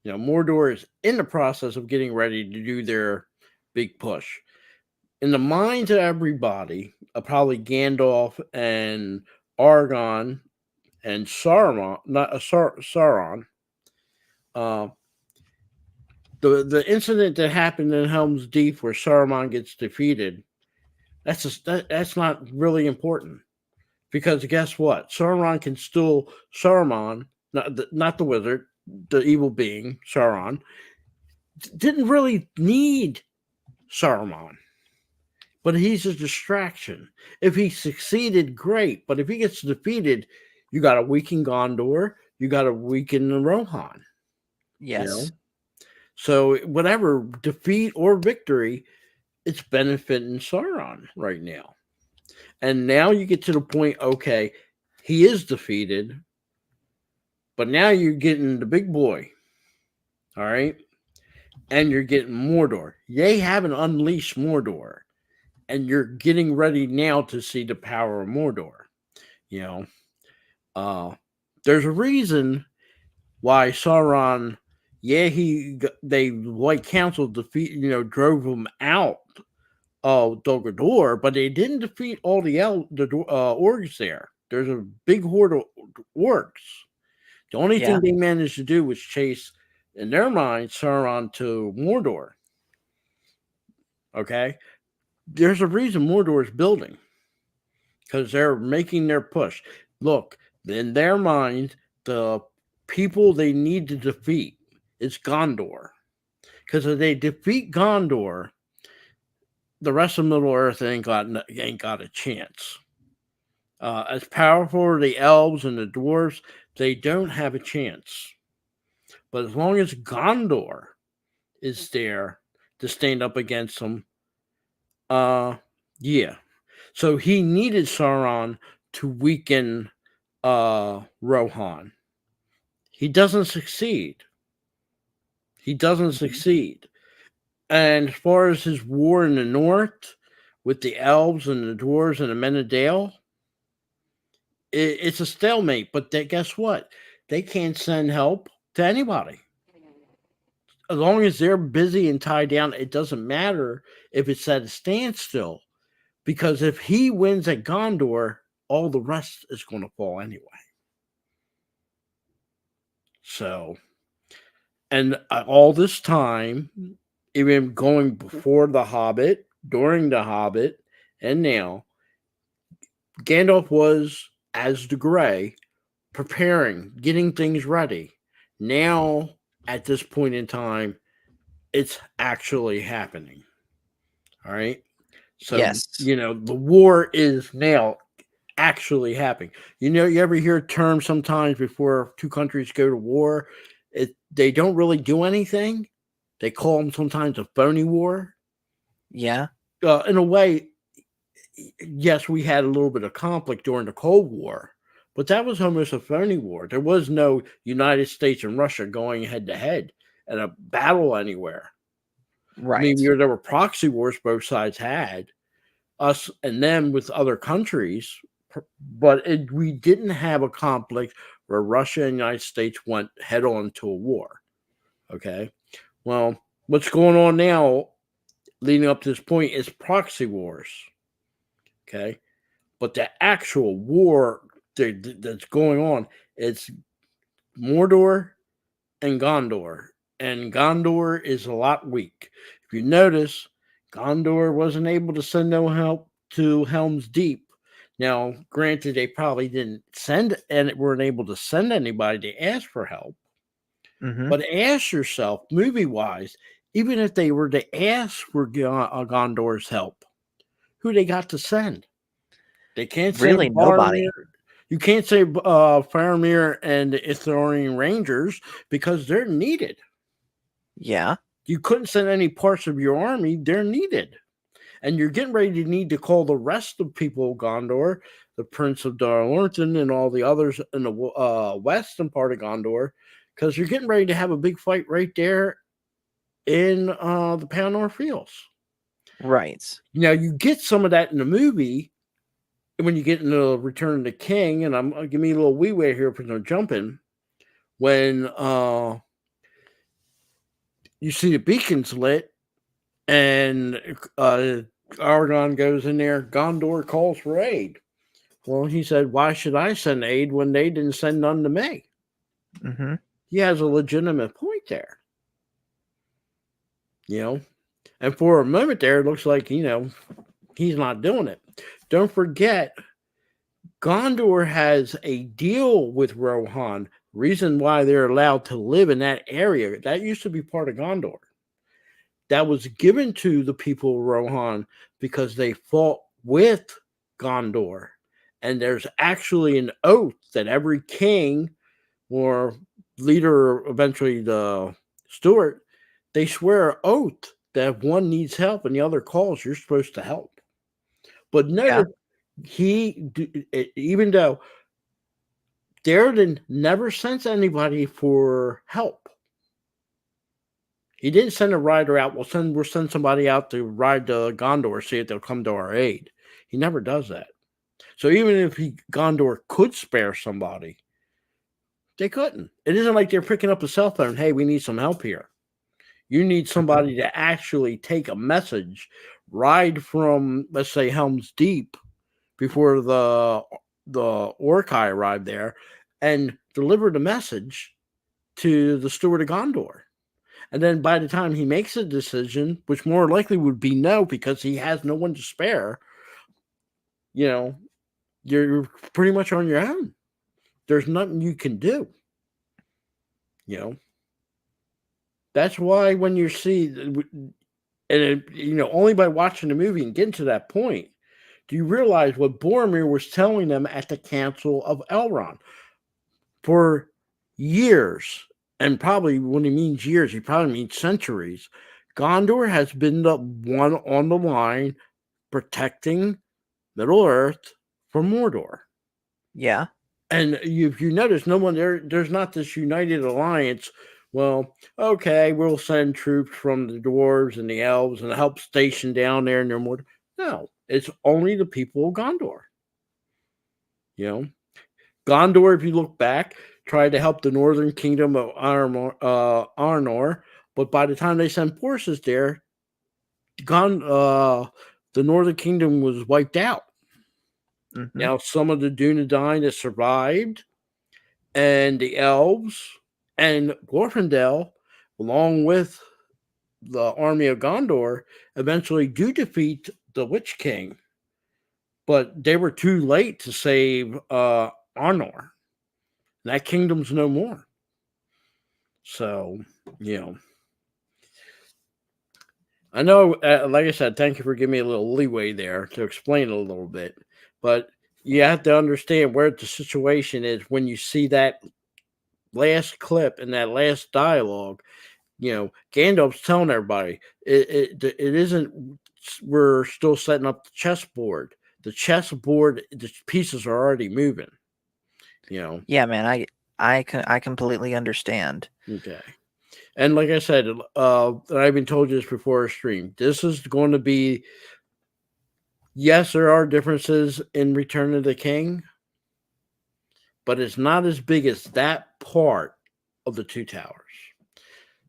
Mordor is in the process of getting ready to do their big push. In the minds of everybody, probably Gandalf and Argon and Saruman, not Sauron, uh, the incident that happened in Helm's Deep where Saruman gets defeated, that's not really important because guess what? Saruman, not the wizard, the evil being Sauron, didn't really need Saruman, but he's a distraction. If he succeeded, great, but if he gets defeated, you got to weaken Gondor, you got to weaken Rohan. You know, Yes. so whatever defeat or victory, it's benefiting Sauron right now. And now you get to the point, okay, he is defeated, but now you're getting the big boy. All right. And you're getting Mordor. They haven't unleashed Mordor. And you're getting ready now to see the power of Mordor. You know, uh, there's a reason why Sauron Yeah, they White Council drove him out of Dol Guldur, but they didn't defeat all the orcs there. There's a big horde of orcs. The only Yeah. thing they managed to do was chase, in their mind, Sauron to Mordor. Okay, there's a reason Mordor is building, because they're making their push. Look, in their mind, the people they need to defeat is Gondor. Because if they defeat Gondor, the rest of Middle Earth ain't got a chance. As powerful as the elves and the dwarves, they don't have a chance. But as long as Gondor is there to stand up against them, yeah. So he needed Sauron to weaken Rohan. He doesn't succeed. He doesn't succeed. And as far as his war in the north with the elves and the dwarves and the men of Dale, it's a stalemate. But guess what? They can't send help to anybody. As long as they're busy and tied down, it doesn't matter if it's at a standstill. Because if he wins at Gondor, all the rest is going to fall anyway. So, and all this time, even going before The Hobbit, during The Hobbit, and now, Gandalf was, as the Grey, preparing, getting things ready. Now, at this point in time, it's actually happening. All right? So, Yes. The war is now actually happening. You ever hear a term sometimes before two countries go to war, they don't really do anything? They call them sometimes a phony war. Yeah. In a way, yes, we had a little bit of conflict during the Cold War, but that was almost a phony war. There was no United States and Russia going head to head in a battle anywhere. Right. I mean, there were proxy wars both sides had, us and them with other countries, but we didn't have a conflict where Russia and the United States went head on to a war. Okay. Well, what's going on now leading up to this point is proxy wars. Okay. But the actual war that's going on is Mordor and Gondor. And Gondor is a lot weak. If you notice, Gondor wasn't able to send no help to Helm's Deep. Now, granted, they probably didn't send and weren't able to send anybody to ask for help. Mm-hmm. But ask yourself, movie-wise, even if they were to ask for Gondor's help, who they got to send? They can't Really send nobody. You can't say Faramir and the Ithorian Rangers because they're needed. Yeah. You couldn't send any parts of your army. They're needed. And you're getting ready to need to call the rest of people of Gondor, the Prince of Dol-Amroth and all the others in the western part of Gondor, because you're getting ready to have a big fight right there in the Pelennor Fields. Right. Now, you get some of that in the movie when you get into Return of the King, and I'm give me a little leeway here for no jumping. When you see the beacons lit, and Aragorn goes in there, Gondor calls for aid. Well, he said, "Why should I send aid when they didn't send none to me?" Mm-hmm. He has a legitimate point there. And for a moment there, it looks like he's not doing it. Don't forget, Gondor has a deal with Rohan. Reason why they're allowed to live in that area. That used to be part of Gondor. That was given to the people of Rohan because they fought with Gondor. And there's actually an oath that every king or leader, eventually the Steward, they swear an oath that if one needs help and the other calls, you're supposed to help. But notice, even though Theoden never sent anybody for help. He didn't send a rider out. We'll send somebody out to ride to Gondor, see if they'll come to our aid. He never does that. So even if Gondor could spare somebody, They couldn't. It isn't like they're picking up a cell phone. Hey, we need some help here. You need somebody to actually take a message, ride from, let's say, Helm's Deep before the Orkai arrived there, and deliver the message to the Steward of Gondor. And then by the time he makes a decision, which more likely would be no, because he has no one to spare, you're pretty much on your own. There's nothing you can do. That's why when you see, and only by watching the movie and getting to that point, do you realize what Boromir was telling them at the Council of Elrond for years? And probably when he means years, he probably means centuries. Gondor has been the one on the line protecting Middle Earth from Mordor. Yeah. And if you notice, no one there's not this united alliance. Well, okay, we'll send troops from the dwarves and the elves and help station down there near Mordor. No, it's only the people of Gondor. Gondor, if you look back, tried to help the northern kingdom of Arnor, but by the time they sent forces there, the northern kingdom was wiped out. Mm-hmm. Now, some of the Dunedain that survived, and the elves, and Glorfindel, along with the army of Gondor, eventually do defeat the Witch King, but they were too late to save Arnor. That kingdom's no more. So, I know, like I said, thank you for giving me a little leeway there to explain it a little bit, but you have to understand where the situation is when you see that last clip and that last dialogue. Gandalf's telling everybody it isn't, we're still setting up the chessboard. The chessboard, the pieces are already moving. Yeah, man, I completely understand. Okay. And like I said, I've even told you this before a stream. This is going to be, yes, there are differences in Return of the King, but it's not as big as that part of the Two Towers.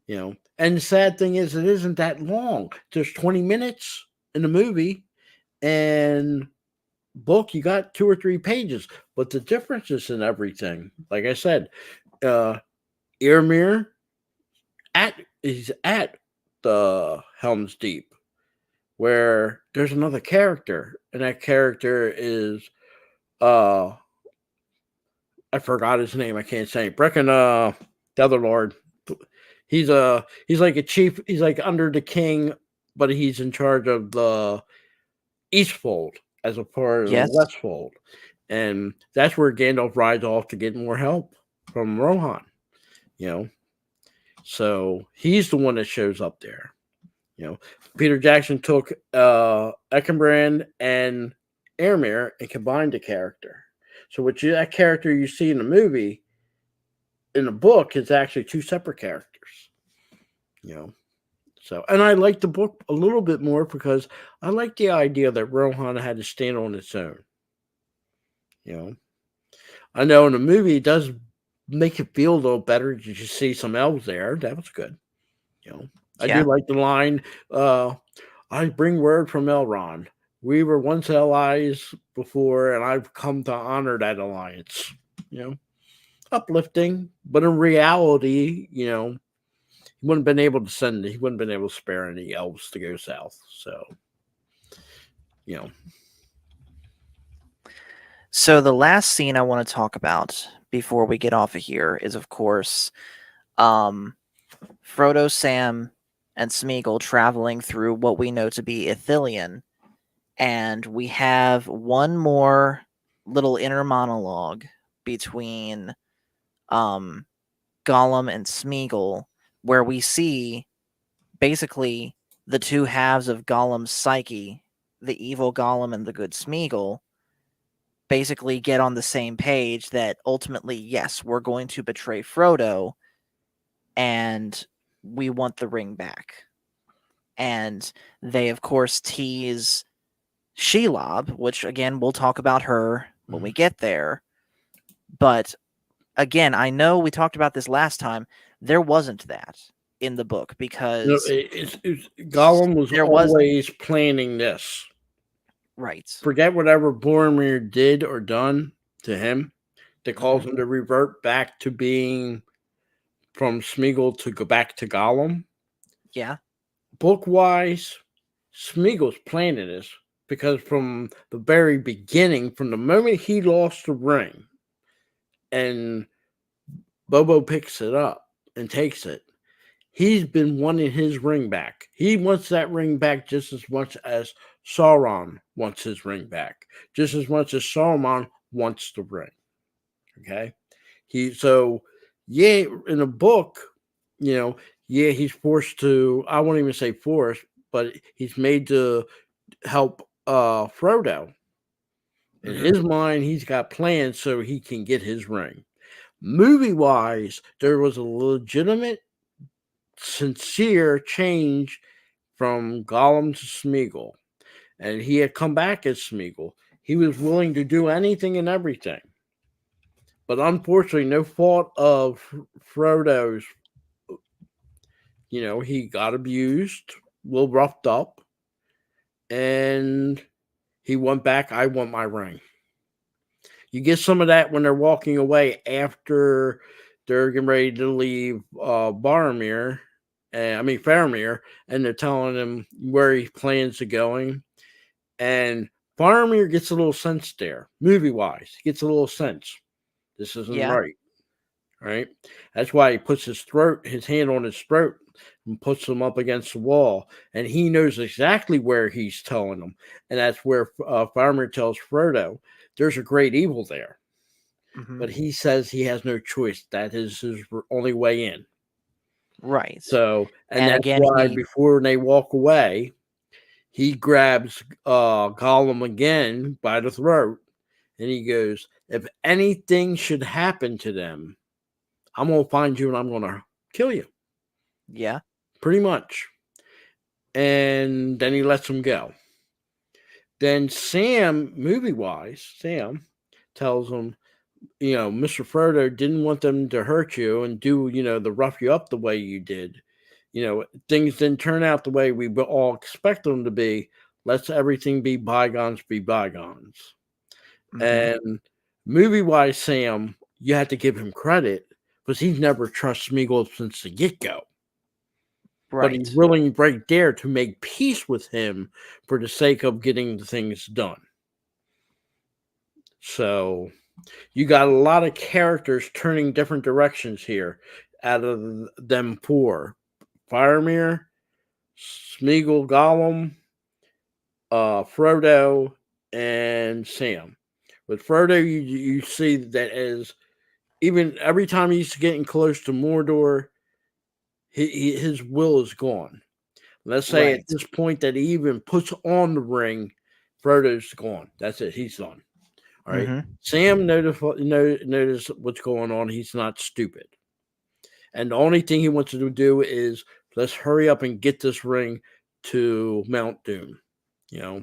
And the sad thing is, it isn't that long. There's 20 minutes in the movie, and book, you got 2 or 3 pages, but the differences in everything, like I said, Eomer is at the Helm's Deep, where there's another character, and that character is I forgot his name. I can't say. Brecken, the other lord. He's like a chief. He's like under the king, but he's in charge of the Eastfold as a part of the Westfold, and that's where Gandalf rides off to get more help from Rohan. So he's the one that shows up there. Peter Jackson took Eckbrand and Eomer and combined the character. So that character you see in the movie, in the book, is actually 2 separate characters. So, and I like the book a little bit more because I like the idea that Rohan had to stand on its own. I know in the movie it does make it feel a little better. Did you see some elves there? That was good. I do like the line, I bring word from Elrond. We were once allies before, and I've come to honor that alliance. Uplifting, but in reality, he wouldn't have been able to spare any elves to go south. So, So the last scene I want to talk about before we get off of here is, of course, Frodo, Sam, and Smeagol traveling through what we know to be Ithilien, and we have one more little inner monologue between Gollum and Smeagol, where we see basically the 2 halves of Gollum's psyche, the evil Gollum and the good Smeagol, basically get on the same page that ultimately, yes, we're going to betray Frodo, and we want the ring back. And they, of course, tease Shelob, which, again, we'll talk about her when we get there. But again, I know we talked about this last time. There wasn't that in the book No, because Gollum was there was always planning this. right. Forget whatever Boromir did or done to him that caused him to revert back to being from Smeagol to go back to Gollum. Yeah. Book wise, Smeagol's planning this because from the very beginning, from the moment he lost the ring and Bobo picks it up and takes it, he's been wanting his ring back. He wants that ring back just as much as Sauron wants his ring back, just as much as Saruman wants the ring. Okay. Yeah, in the book, he's forced to, I won't even say forced, but he's made to help Frodo. In his mind, he's got plans so he can get his ring. Movie wise, there was a legitimate, sincere change from Gollum to Smeagol, and he had come back as Smeagol. He was willing to do anything and everything. But unfortunately, no fault of Frodo's. He got abused, a little roughed up, and he went back. I want my ring. You get some of that when they're walking away after they're getting ready to leave Faramir, and they're telling him where he plans to going. And Faramir gets a little sense there, movie-wise. He gets a little sense. This isn't right. Right? That's why he puts his hand on his throat and puts him up against the wall. And he knows exactly where he's telling him. And that's where Faramir tells Frodo, there's a great evil there. But he says he has no choice. That is his only way in. Right. So, and that's again, why before they walk away, he grabs Gollum again by the throat. And he goes, if anything should happen to them, I'm going to find you and I'm going to kill you. Yeah. Pretty much. And then he lets him go. Then Sam, movie-wise, Sam tells him, Mr. Frodo didn't want them to hurt you and do, the rough you up the way you did. Things didn't turn out the way we all expect them to be. Let's everything be bygones be bygones. And movie-wise, Sam, you have to give him credit because he's never trusted Smeagol since the get-go. Right. But he's willing right there to make peace with him for the sake of getting the things done. So you got a lot of characters turning different directions here out of them four. Faramir, Smeagol, Gollum, Frodo, and Sam. With Frodo, you see that as even every time he's getting close to Mordor, his will is gone. Let's say at this point that he even puts on the ring, Frodo's gone. That's it. He's done. All right. Sam notice what's going on. He's not stupid. And the only thing he wants to do is let's hurry up and get this ring to Mount Doom.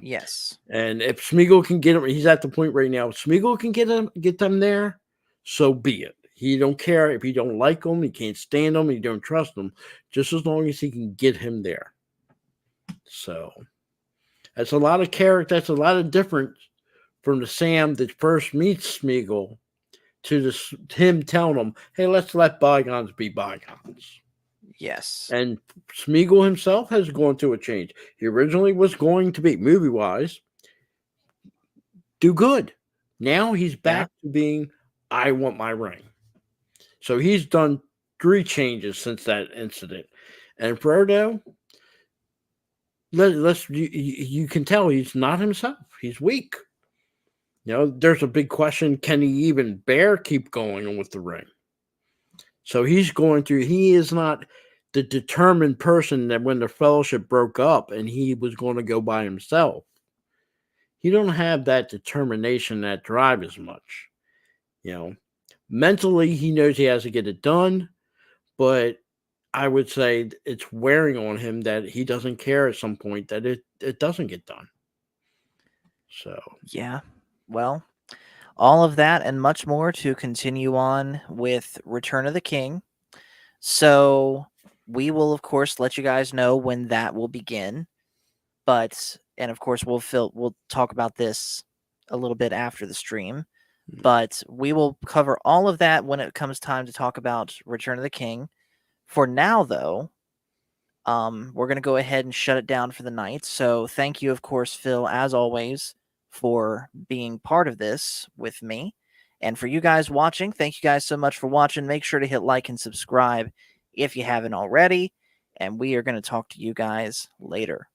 Yes. And if Smeagol can get him, he's at the point right now. If Smeagol can get them there, so be it. He don't care if he don't like him, he can't stand him, he don't trust him, just as long as he can get him there. So that's a lot of character. That's a lot of difference from the Sam that first meets Smeagol to him telling him, "Hey, let's let bygones be bygones." Yes. And Smeagol himself has gone through a change. He originally was going to be, movie-wise, do good. Now he's back to being, I want my ring. So he's done 3 changes since that incident. And Frodo, you can tell he's not himself. He's weak. There's a big question, can he even keep going with the ring? So he's going through, he is not the determined person that when the fellowship broke up and he was going to go by himself. He don't have that determination, that drive as much. Mentally, he knows he has to get it done, but I would say it's wearing on him that he doesn't care at some point that it doesn't get done. So yeah, well, all of that and much more to continue on with Return of the King. So we will, of course, let you guys know when that will begin. And of course, we'll talk about this a little bit after the stream. But we will cover all of that when it comes time to talk about Return of the King. For now, though, we're going to go ahead and shut it down for the night. So thank you, of course, Phil, as always, for being part of this with me. And for you guys watching, thank you guys so much for watching. Make sure to hit like and subscribe if you haven't already. And we are going to talk to you guys later.